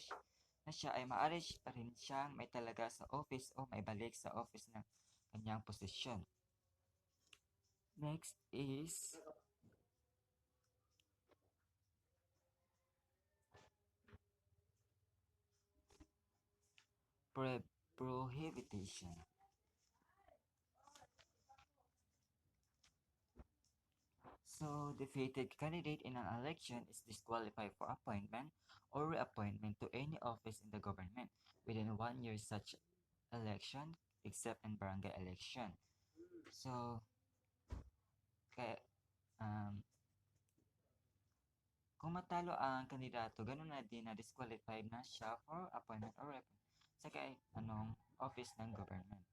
na siya ay maaari pa rin siyang may talaga sa office o may balik sa office ng kanyang posisyon. Next is prohibition. So, defeated candidate in an election is disqualified for appointment or reappointment to any office in the government within 1 year such election, except in barangay election. So, kaya, um, kung matalo ang kandidato, ganun na din na disqualified na siya for appointment or reappointment sa kahit anong office ng government.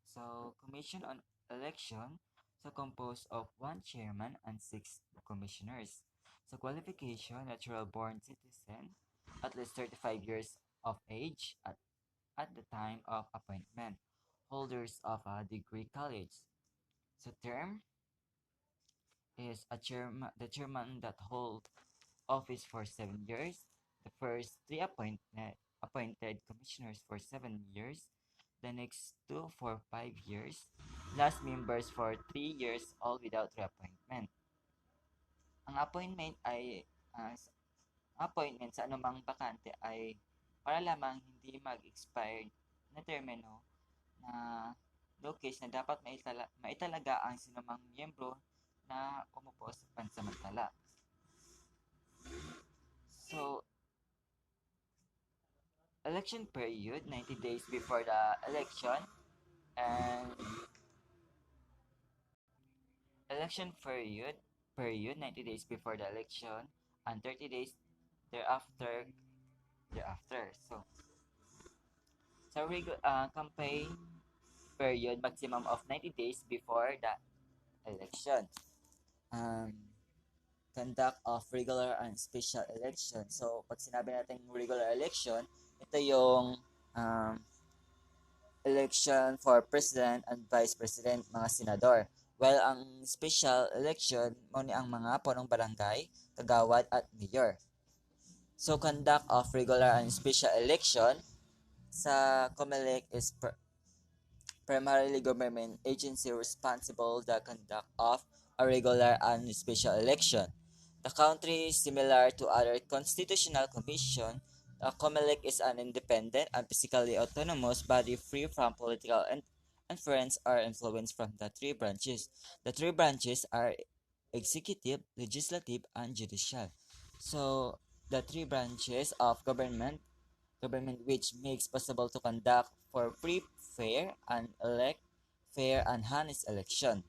So, Commission on Election, so composed of one chairman and 6 commissioners. So, qualification, natural-born citizen, at least 35 years of age at the time of appointment, holders of a degree college. So, term is the chairman that holds office for 7 years, the first three appointed commissioners for 7 years, the next two for 5 years, last members for 3 years, all without reappointment. Ang uh, appointment sa anumang bakante ay para lamang hindi mag-expired na termino na case na dapat maitalaga ang sinumang miyembro na umupo sa pansamantala. So, election period, 90 days before the election, and election period 90 days before the election, and 30 days thereafter. So, sa campaign period, maximum of 90 days before the election. Conduct of regular and special election. So, pag sinabi natin regular election, ito yung election for president and vice president, mga senador. While ang special election, muna ang mga punong barangay, kagawad at mayor. So, conduct of regular and special election sa COMELEC is primarily government agency responsible the conduct of a regular and special election. The country, similar to other constitutional commission, the COMELEC is an independent and physically autonomous body free from political interference or influence from the three branches. The three branches are executive, legislative, and judicial. So, the three branches of government which makes possible to conduct for free, fair and honest election.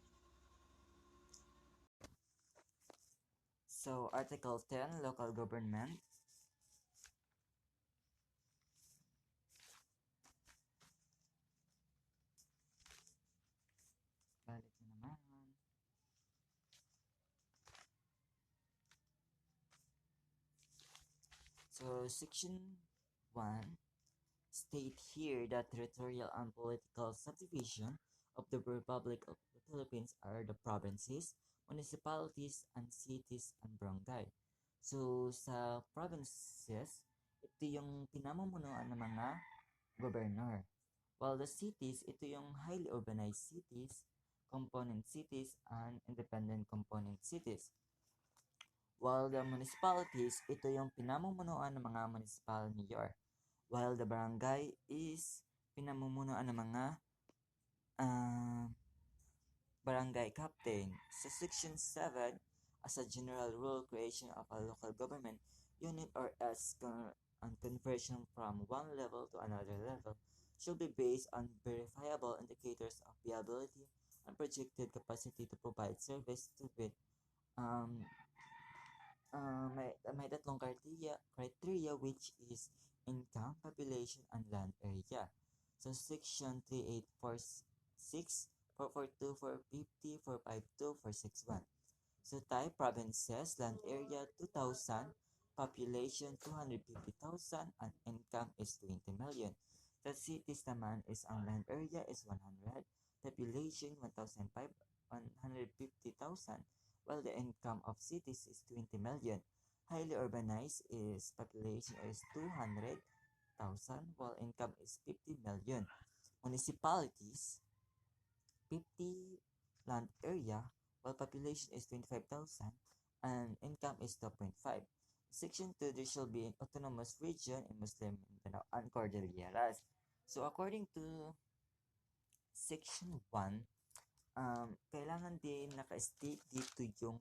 So, Article 10, Local Government. Balik na naman. So Section 1 state here that territorial and political subdivision of the Republic of the Philippines are the provinces, municipalities, and cities and barangay. So sa provinces, ito yung pinamumunuan ng mga governor. While the cities, ito yung highly urbanized cities, component cities, and independent component cities. While the municipalities, ito yung pinamumunuan ng mga municipal mayor. While the barangay is pinamumunuan ng mga uh, barangay captain. Sa Section 7, as a general rule, creation of a local government unit or as on conversion from one level to another level should be based on verifiable indicators of viability and projected capacity to provide service to it. Um, may tatlong criteria which is income, population, and land area. So Section 3846, 442, 450, 452, 461. So type provinces, land area 2,000, population 250,000, and income is 20 million. The cities naman is ang land area is 100, population 150,000, while the income of cities is 20 million. Highly urbanized is population is 200,000, while income is 50 million. Municipalities 50 land area, while population is 25,000 and income is 2.5. Section 2, there shall be an autonomous region in Muslim Mindanao and Cordilleras. So according to Section 1, kailangan din naka-state dito yung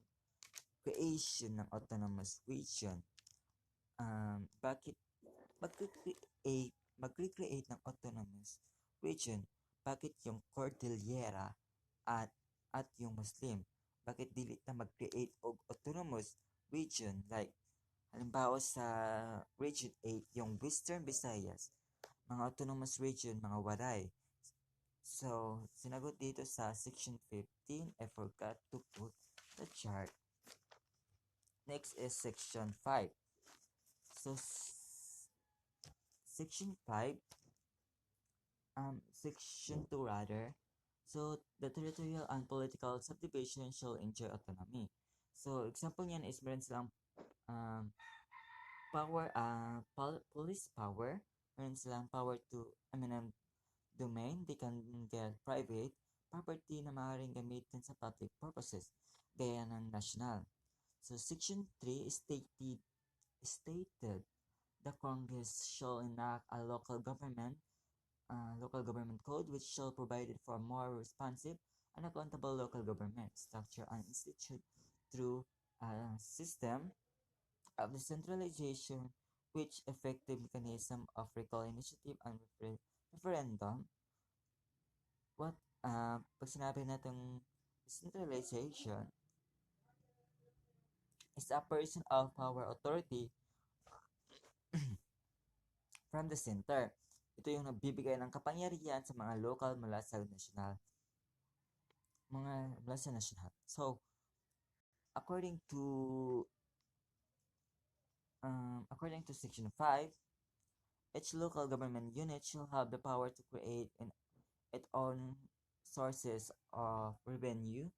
creation ng autonomous region. Bakit mag-create ng autonomous region? Bakit yung Cordillera at yung Muslim? Bakit dili ta mag-create og autonomous region like halimbawa sa Region 8 yung Western Visayas, mga autonomous region, mga waray. So, sinagot dito sa Section 15, I forgot to put the chart. Next is Section 5. So, Section 5, Section 2 rather. So, the territorial and political subdivision shall enjoy autonomy. So, example niyan is meron silang power, police power, meron silang power to eminent domain, they can get private property na maaaring gamitin sa public purposes, gaya ng national. So, Section 3 stated the Congress shall enact a local government code which shall provide for more responsive and accountable local government structure and institute through a system of decentralization which effective mechanism of recall initiative and referendum. Pag sinabi natin decentralization is a person of power authority from the center. Ito yung nagbibigay ng kapangyarihan sa mga local mula sa national. So, according to Section 5, each local government unit shall have the power to create its own sources of revenue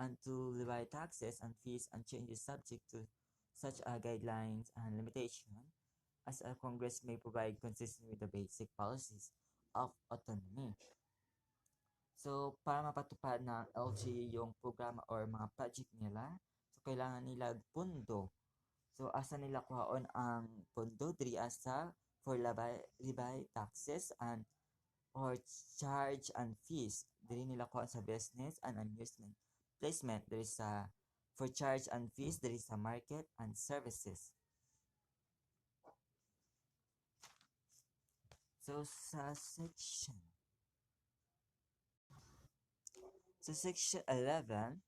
and to levy taxes and fees and changes subject to such guidelines and limitations as a Congress may provide consistent with the basic policies of autonomy. So, para mapatupad ng LG yung programa or mga project nila, so kailangan nila pundo. So, asa nila kuhaon ang pundo diri asa for levy taxes and or charge and fees. Diri nila kuhaon sa business and amusement placement. There is for charge and fees, there is a market and services. So, sa Section 11,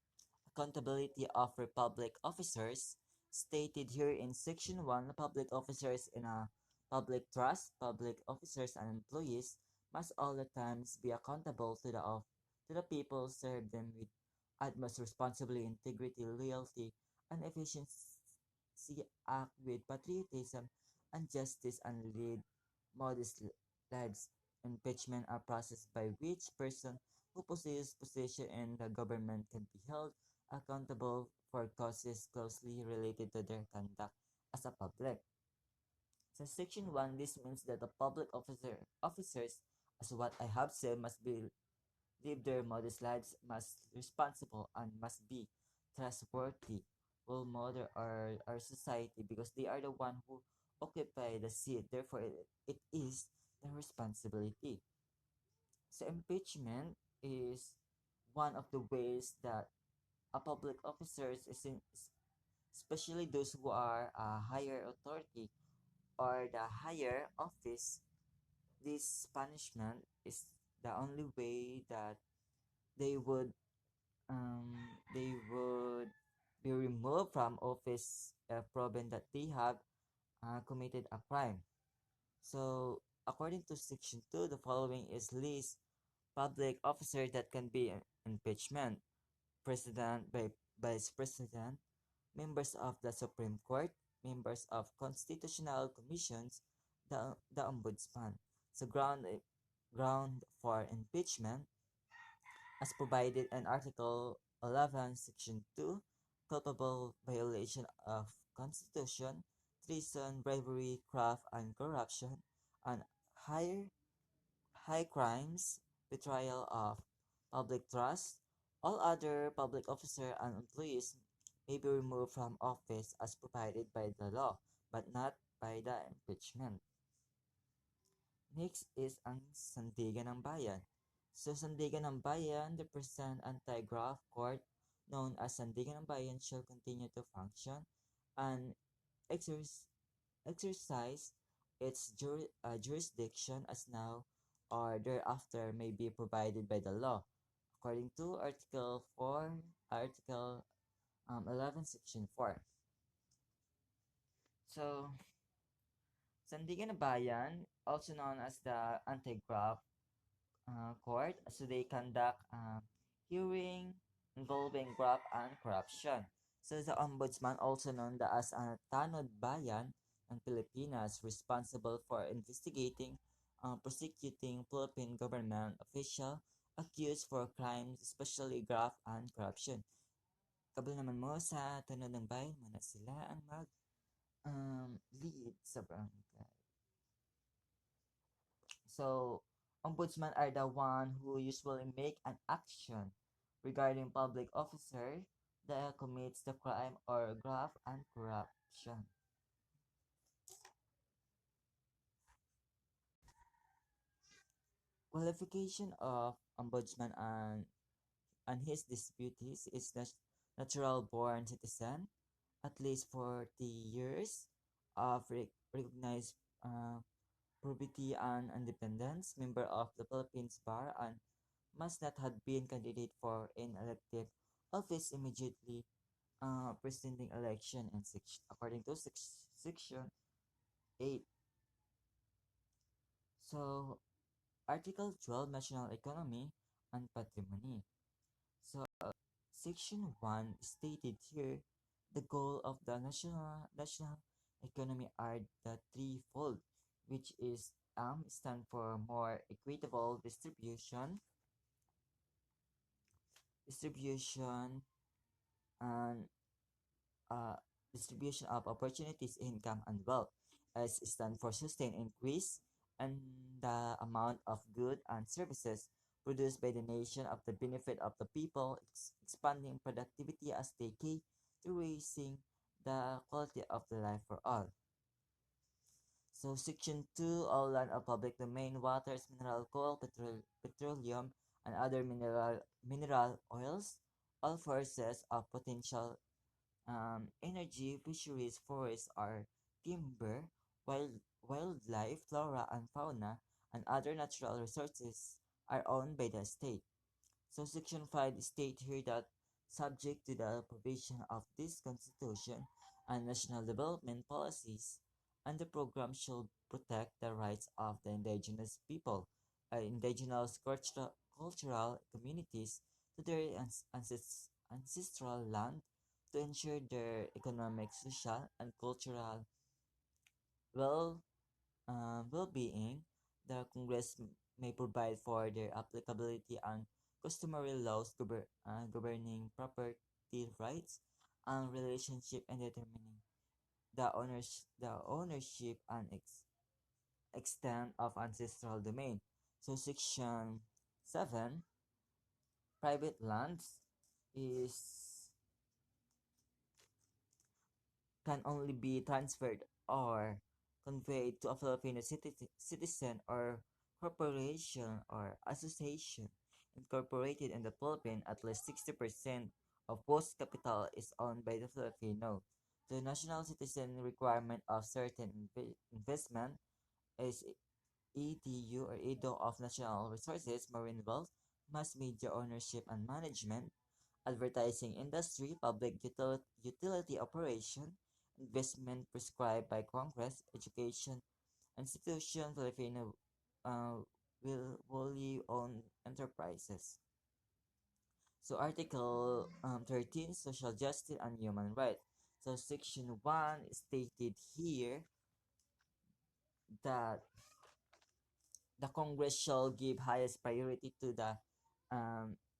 accountability of public officers, stated here in Section 1, public officers in a public trust, public officers and employees must all the times be accountable to the people, serve them with utmost responsibility, integrity, loyalty, and efficiency, act with patriotism injustice, and lead modest lives. Impeachment are process by which person who possesses position in the government can be held accountable for causes closely related to their conduct as a public. So Section 1, this means that the officers, as what I have said, must be live their modest lives, must responsible, and must be trustworthy role model our society because they are the one who occupy the seat. Therefore, it is their responsibility. So impeachment is one of the ways that a public officers especially those who are a higher authority or the higher office, this punishment is the only way that they would um, they would be removed from office proven that they have committed a crime. So, according to Section 2, the following is list public officer that can be impeachment: President, Vice President, members of the Supreme Court, members of constitutional commissions, the Ombudsman. So, ground for impeachment as provided in Article 11, Section 2, culpable violation of Constitution, treason, bribery, graft, and corruption, and higher high crimes, betrayal of public trust. All other public officers and employees may be removed from office as provided by the law, but not by the impeachment. Next is ang Sandigan ng Bayan. So, Sandigan ng Bayan, the present anti-graft court known as Sandigan ng Bayan shall continue to function and exercise, exercise its jurisdiction as now or thereafter may be provided by the law, according to Article 4, Article 11, Section 4. So, Sandigan ng Bayan, also known as the anti-graft court, so they conduct hearing involving graft and corruption. So the ombudsman, also known as Tanod Bayan ng Pilipinas, responsible for investigating, prosecuting Philippine government official accused for crimes, especially graft and corruption. Kabalo naman mo sa Tanod ng Bayan, muna sila ang lead sa barangay. So, ombudsman are the one who usually make an action regarding public officer that commits the crime or graft and corruption. Qualification of ombudsman and his deputies is natural born citizen, at least 40 years of recognized probity and independence, member of the Philippines Bar, and must not have been candidate for an elective office immediately preceding election and according to section 8. So, Article 12, National Economy and Patrimony. So, Section 1 stated here the goal of the national economy are the threefold, which is stand for more equitable distribution and uh, distribution of opportunities, income, and wealth. S stand for sustained increase and the amount of goods and services produced by the nation of the benefit of the people, expanding productivity as they key to raising the quality of the life for all. So Section 2, all land of public domain, waters, mineral coal, petroleum, and other mineral oils, all sources of potential energy, fisheries, forests, are timber, wildlife, flora and fauna, and other natural resources are owned by the state. So Section 5 states here that subject to the provision of this Constitution and national development policies, and the program shall protect the rights of the indigenous people, indigenous cultural communities to their ancestral land to ensure their economic, social, and cultural well well-being, the Congress may provide for their applicability on customary laws governing property rights and relationship and determining the ownership and extent of ancestral domain. So Section 7, private lands is can only be transferred or conveyed to a Filipino citizen or corporation or association incorporated in the Philippines. At least 60% of post capital is owned by the Filipino. The national citizen requirement of certain investment is EDU or EDO of national resources, marine wealth, mass media ownership and management, advertising industry, public utility operation, investment prescribed by Congress, education institution, Filipino uh, will wholly owned enterprises. So Article 13, Social Justice and Human Rights. So Section 1 stated here that the Congress shall give highest priority to the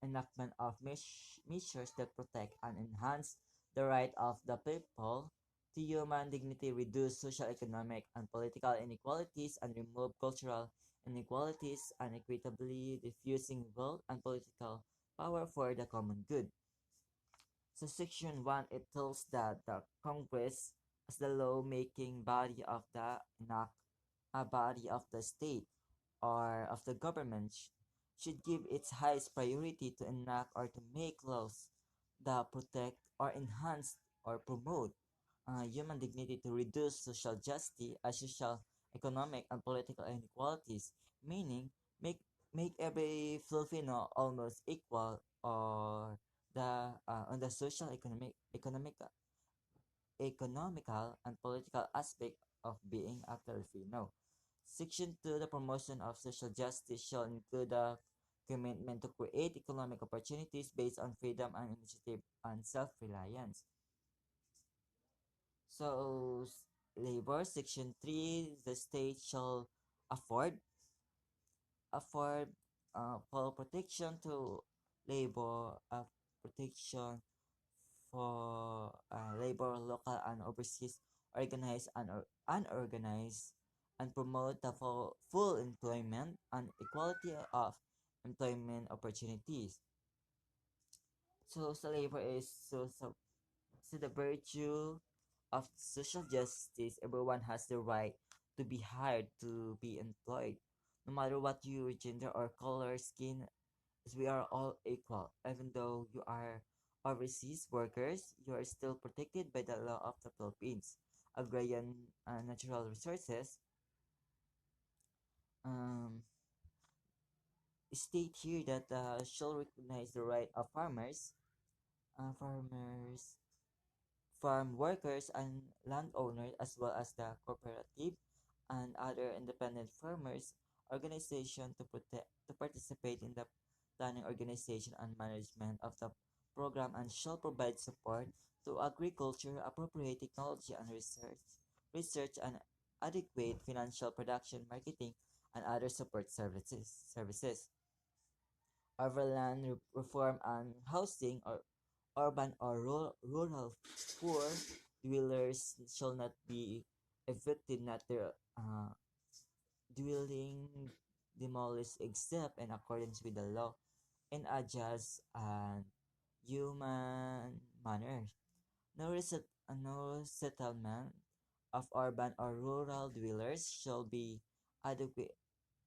enactment of measures that protect and enhance the right of the people to human dignity, reduce social, economic, and political inequalities, and remove cultural inequalities, and equitably diffusing wealth and political power for the common good. So Section 1, it tells that the Congress, as the law-making body of the enact, a body of the state, or of the government should give its highest priority to enact or to make laws that protect or enhance or promote human dignity, to reduce social justice, social, economic, and political inequalities, meaning make make every Filipino almost equal or the on the social, economical, and political aspect of being a Filipino. Section 2, the promotion of social justice shall include the commitment to create economic opportunities based on freedom and initiative and self-reliance. So, labor, Section 3, the state shall afford afford for protection to labor, protection for labor, local and overseas, organized and unorganized, and promote the full employment and equality of employment opportunities. So labor is so the virtue of social justice. Everyone has the right to be hired, to be employed, no matter what your gender or color, skin, as we are all equal. Even though you are overseas workers, you are still protected by the law of the Philippines. Agrarian natural resources um, state here that shall recognize the right of farmers, farm workers, and landowners, as well as the cooperative and other independent farmers organization to participate in the planning, organization, and management of the program, and shall provide support to agriculture, appropriate technology and research and adequate financial production, marketing, and other support services. Overland reform and housing, or urban or rural poor dwellers shall not be evicted, not their dwelling demolished, except in accordance with the law in a just and human manner. No settlement of urban or rural dwellers shall be adequate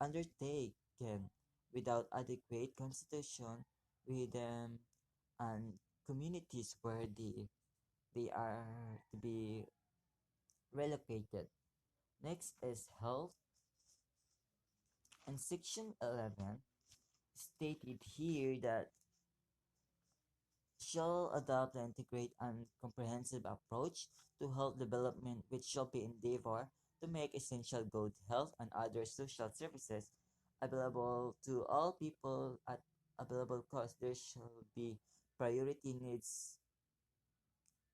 undertaken without adequate constitution with them and communities where they are to be relocated. Next is health, and section 11 stated here that shall adopt and integrate and comprehensive approach to health development, which shall be endeavor to make essential good health and other social services available to all people at available cost. There shall be priority needs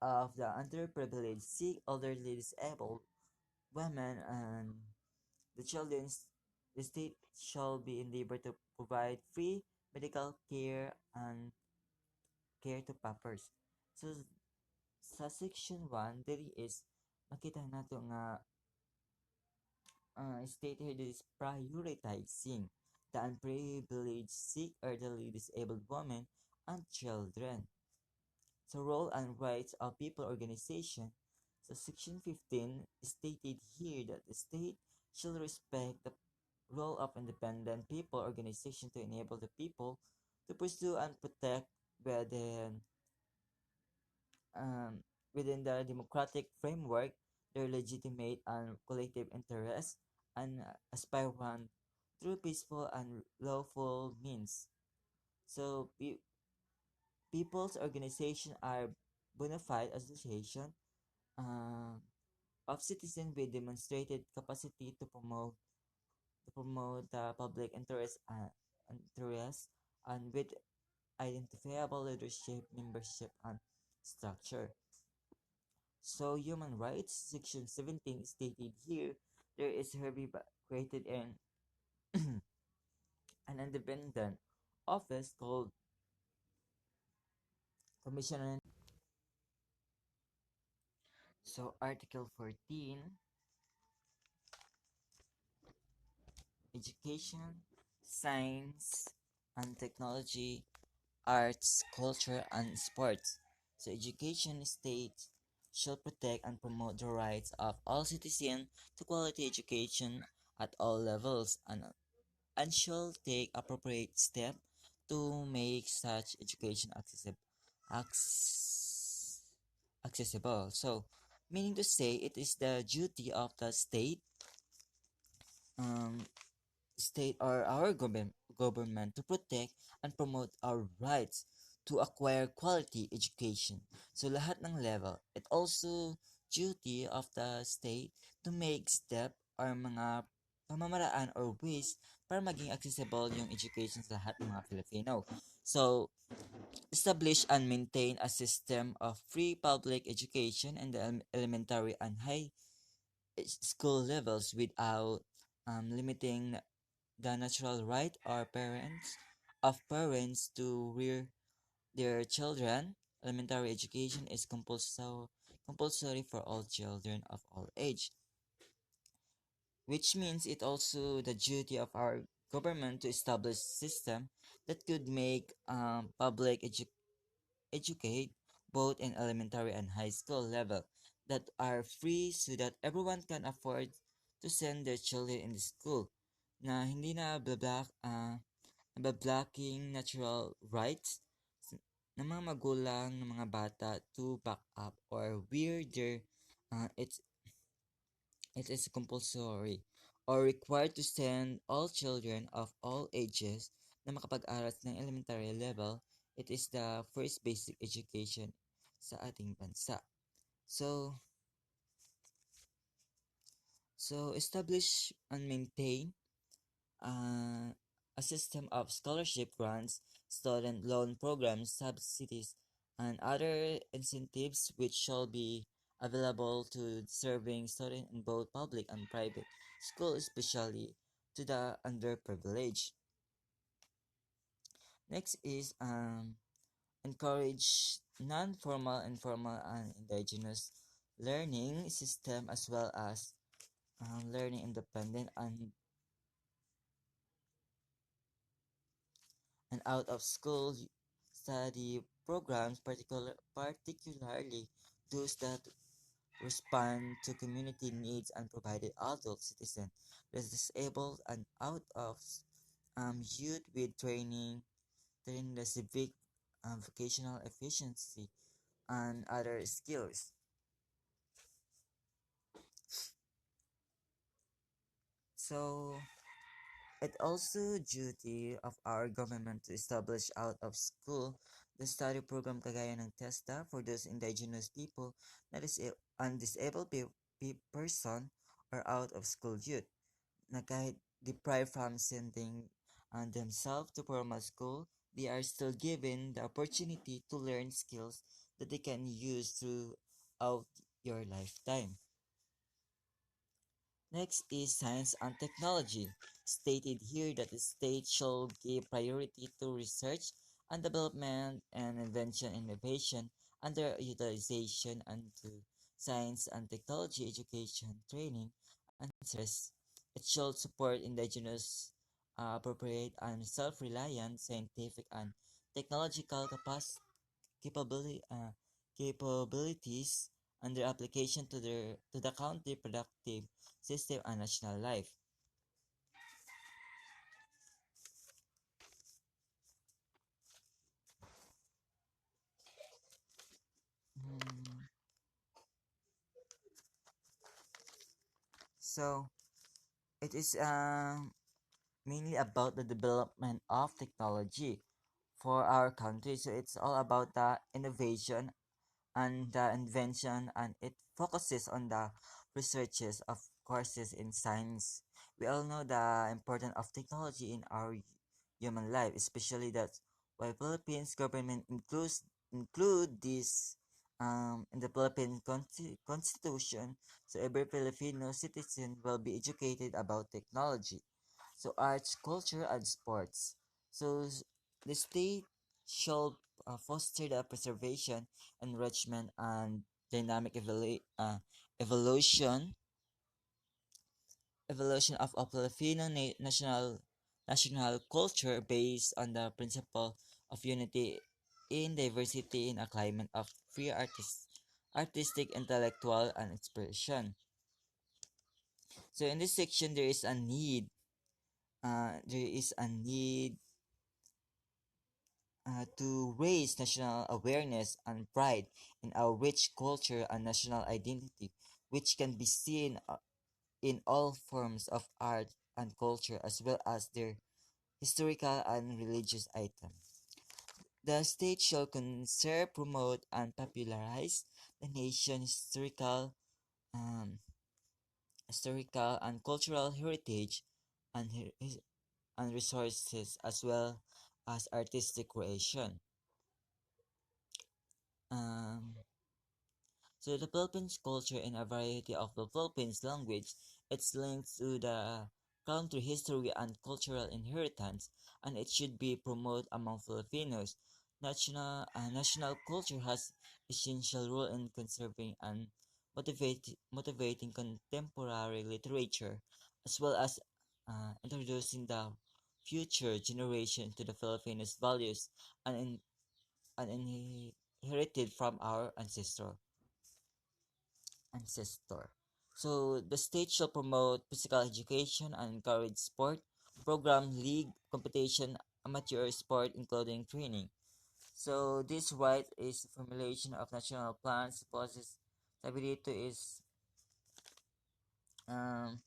of the underprivileged, sick, elderly, disabled, women and the children, the state shall be enabled to provide free medical care and care to paupers. So sa section 1 diri is makita nato nga state here is prioritizing the unprivileged, sick, elderly, disabled women and children. So role and rights of people organization. So section 15 stated here that the state shall respect the role of independent people organization to enable the people to pursue and protect within um, within the democratic framework their legitimate and collective interests and aspire one through peaceful and lawful means. So people's organization are bona fide association uh, of citizens with demonstrated capacity to promote the public interest and with identifiable leadership, membership, and structure. So human rights, section 17 stated here, there is hereby created an independent office called Commission on. So Article 14, education, science, and technology, arts, culture, and sports. So education states shall protect and promote the rights of all citizens to quality education at all levels and shall take appropriate steps to make such education acc- accessible. So, meaning to say, it is the duty of the um, state or our government to protect and promote our rights to acquire quality education. So lahat ng level. It also duty of the state to make step or mga pamamaraan or ways para maging accessible yung education sa lahat ng mga Filipino. So, establish and maintain a system of free public education in the elementary and high school levels without limiting the natural right or parents to rear their children. Elementary education is compulsory for all children of all age, which means it also the duty of our government to establish system that could make educate both in elementary and high school level that are free so that everyone can afford to send their children in the school na hindi na blocking natural rights ng mga magulang ng mga bata to back up or where it is compulsory or required to send all children of all ages na makapag-aral ng elementary level. It is the first basic education sa ating bansa. So establish and maintain uh, a system of scholarship grants, student loan programs, subsidies, and other incentives which shall be available to deserving students in both public and private schools, especially to the underprivileged. Next is encourage non-formal, informal, and indigenous learning system as well as learning independent and out of school study programs, particularly those that respond to community needs and provided adult citizens, the disabled and out of youth with training the civic vocational efficiency and other skills. So it also duty of our government to establish out of school the study program kagaya ng TESTA for those indigenous people that is undisabled person or out of school youth na kahit deprived from sending themselves to formal school, they are still given the opportunity to learn skills that they can use throughout your lifetime. Next is science and technology. Stated here that the state shall give priority to research and development and invention innovation under utilization and to science and technology education, training, and service. It shall support indigenous, appropriate, and self-reliant scientific and technological capability, capabilities and their application to the country productive system and national life. Mm, So it is mainly about the development of technology for our country. So it's all about the innovation and the invention, and it focuses on the researches of courses in science. We all know the importance of technology in our human life, especially that while Philippines government include this in the Philippine Constitution, so every Filipino citizen will be educated about technology. So arts, culture, and sports. So the state shall foster the preservation, enrichment, and dynamic evolution evolution of Filipino national culture based on the principle of unity in diversity in a climate of free artistic, intellectual, and expression. So in this section, there is a need to raise national awareness and pride in our rich culture and national identity, which can be seen in all forms of art and culture as well as their historical and religious items. The state shall conserve, promote, and popularize the nation's um, historical and cultural heritage and, and resources as well as artistic creation. Um, So the Philippines culture in a variety of the Philippines language, its links to the country history and cultural inheritance, and it should be promoted among Filipinos. National culture has essential role in conserving and motivating contemporary literature, as well as introducing the future generation to the Filipinos values and, inherited from our ancestor. So the state shall promote physical education and encourage sport, program, league, competition, amateur sport, including training. So this right is formulation of national plans, policies, stability is um,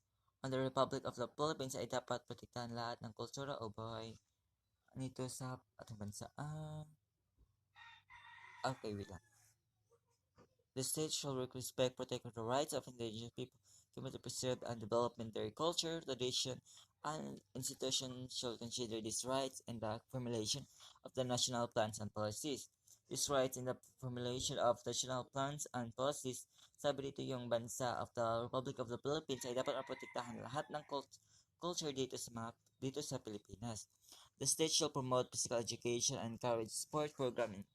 on the Republic of the Philippines ay dapat protektahan lahat ng kultura o buhay nito sa ating bansa. Okay, wait lang. The state shall respect, protect the rights of indigenous people, commit to preserve and development their culture, tradition, and institutions shall consider these rights in the formulation of the national plans and policies. These rights in the formulation of national plans and policies, sabi dito yung bansa of the Republic of the Philippines ay dapat maprotektahan lahat ng culture dito sa Pilipinas. The state shall promote physical education and encourage sport program,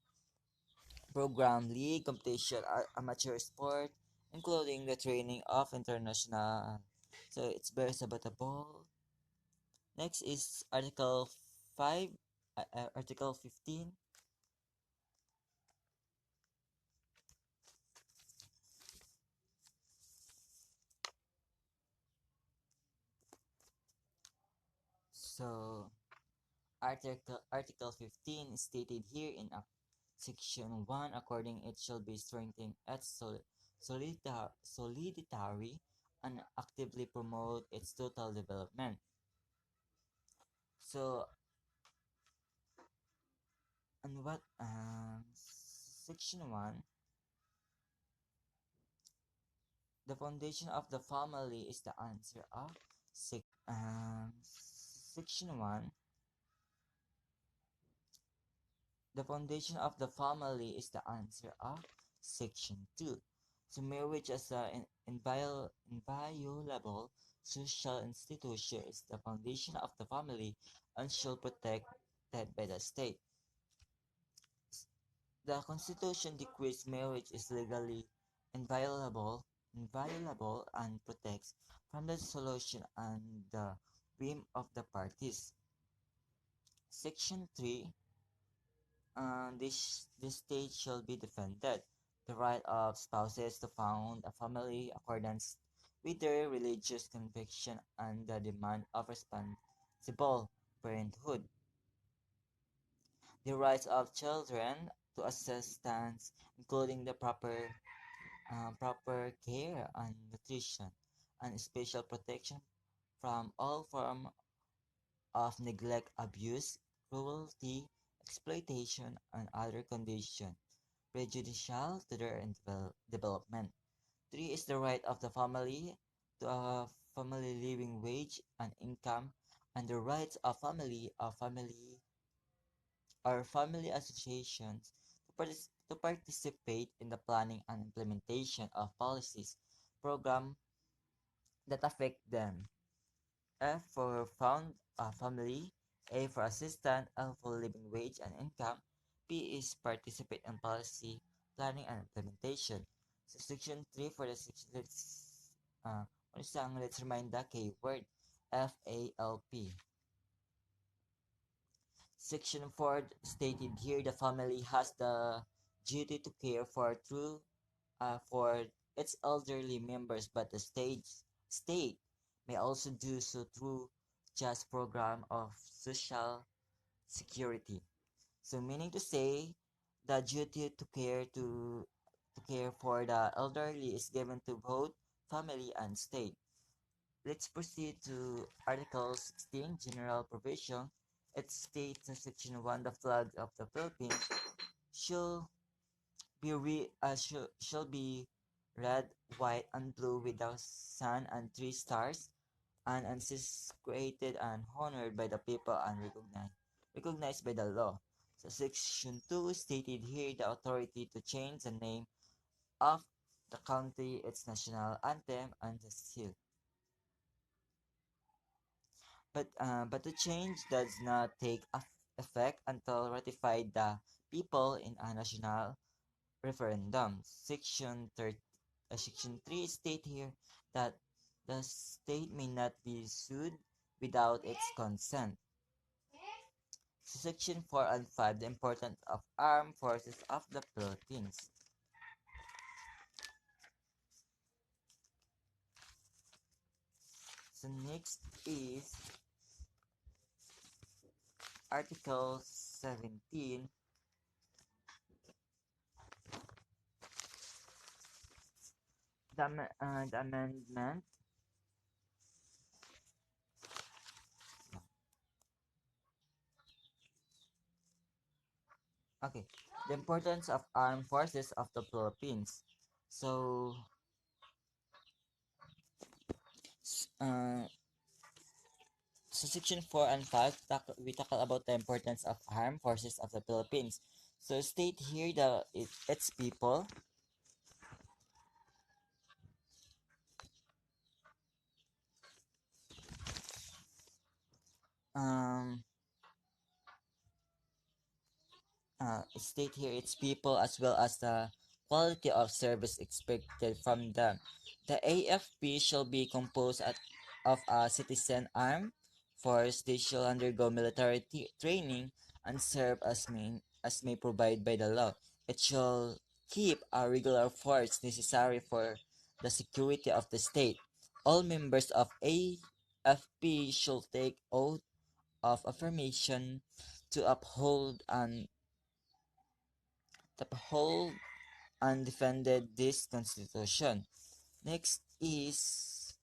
league, competition, amateur sport, including the training of international. So it's very sabatable. Next is Article 5, Article 15. So Article 15 is stated here in Section 1, according it shall be strengthened its solidary and actively promote its total development. So, and what Section 1, the foundation of the family is the answer of Section 1. The foundation of the family is the answer of Section 2. So marriage as an inviolable social institution is the foundation of the family and should protected by the state. The Constitution decrees marriage is legally inviolable and protects from the dissolution and the whim of the parties. Section 3, this state shall be defended the right of spouses to found a family accordance with their religious conviction and the demand of responsible parenthood. The rights of children to assistance, including the proper care and nutrition, and special protection from all form of neglect, abuse, cruelty, exploitation, and other conditions prejudicial to their development. 3 is the right of the family to a family living wage and income, and the rights of family or family associations to participate in the planning and implementation of policies, programs that affect them. F for found a family, A for assistant, L for living wage and income, P is participate in policy, planning and implementation. So section 3 for the section, let's remind the keyword FALP. Section 4 stated here the family has the duty to care for its elderly members, but the state may also do so through just program of social security. So meaning to say the duty to care for the elderly is given to both family and state. Let's proceed to Article 16, General Provision. It states in Section 1 the flag of the Philippines shall shall be red, white, and blue with the sun and three stars, and is created and honored by the people and recognized by the law. So Section 2 stated here the authority to change the name of the country, its national anthem, and the seal. But the change does not take effect until ratified the people in a national referendum. Section 3 state here that the state may not be sued without its consent. Section 4 and 5, the importance of armed forces of the Philippines. So next is Article 17, the amendment. Okay, the importance of armed forces of the Philippines. So, uh, so section 4 and 5, we tackle about the importance of armed forces of the Philippines. So state here its people, um, state here its people as well as the quality of service expected from them. The AFP shall be composed of a citizen armed force. They shall undergo military training and serve as may provide by the law. It shall keep a regular force necessary for the security of the state. All members of AFP shall take oath of affirmation to uphold and defended this constitution. Next is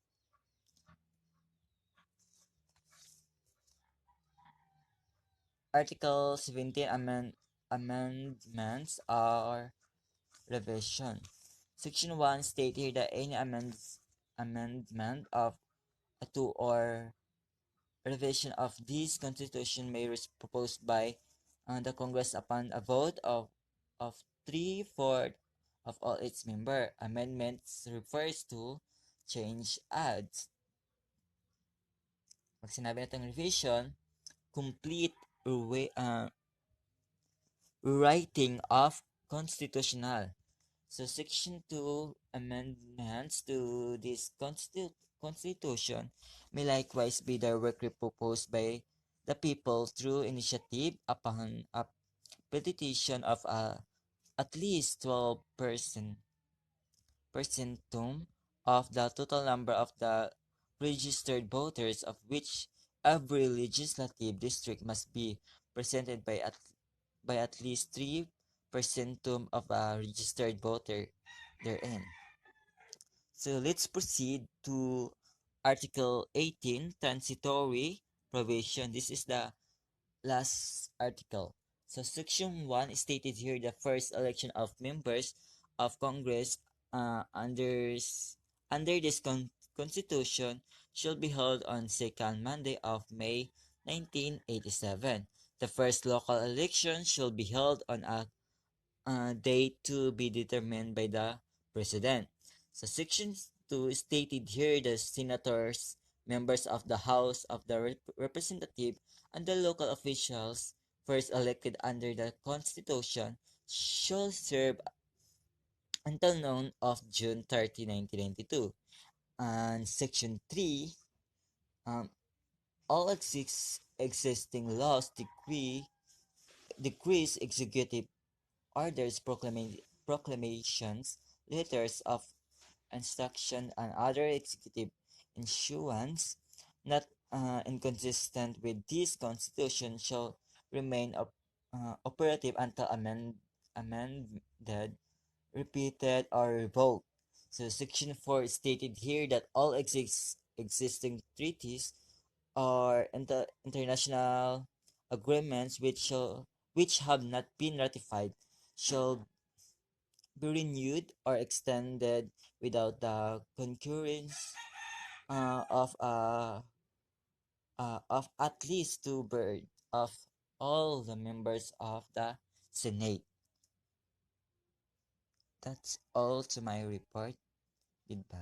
Article 17 amendments or revision. Section 1 state here that any amendment of a two or revision of this constitution may be proposed by the Congress upon a vote of 3/4 of all its member. Amendments refers to change adds. Pag sinabi natin revision, complete rewriting of constitutional. So Section 2 amendments to this constitution may likewise be directly proposed by the people through initiative upon a petition of at least 12% percentum of the total number of the registered voters, of which every legislative district must be presented by at least 3 percentum of a registered voter therein. So let's proceed to Article 18, Transitory Provision. This is the last article. So Section 1 stated here the first election of members of Congress under this Constitution shall be held on second Monday of May 1987. The first local election shall be held on a date to be determined by the President. So Section 2 stated here the senators, members of the House of the Representative, and the local officials first elected under the Constitution shall serve until noon of June 30, 1992. And Section 3, um, all existing laws, decrees, executive orders, proclamations, letters of instruction, and other executive issuance not inconsistent with this constitution shall remain operative until amended, repeated, or revoked. So Section 4 stated here that all existing treaties or international agreements which have not been ratified shall be renewed or extended without the concurrence uh, of uh, of at least two-thirds of all the members of the Senate. That's all to my report. Goodbye.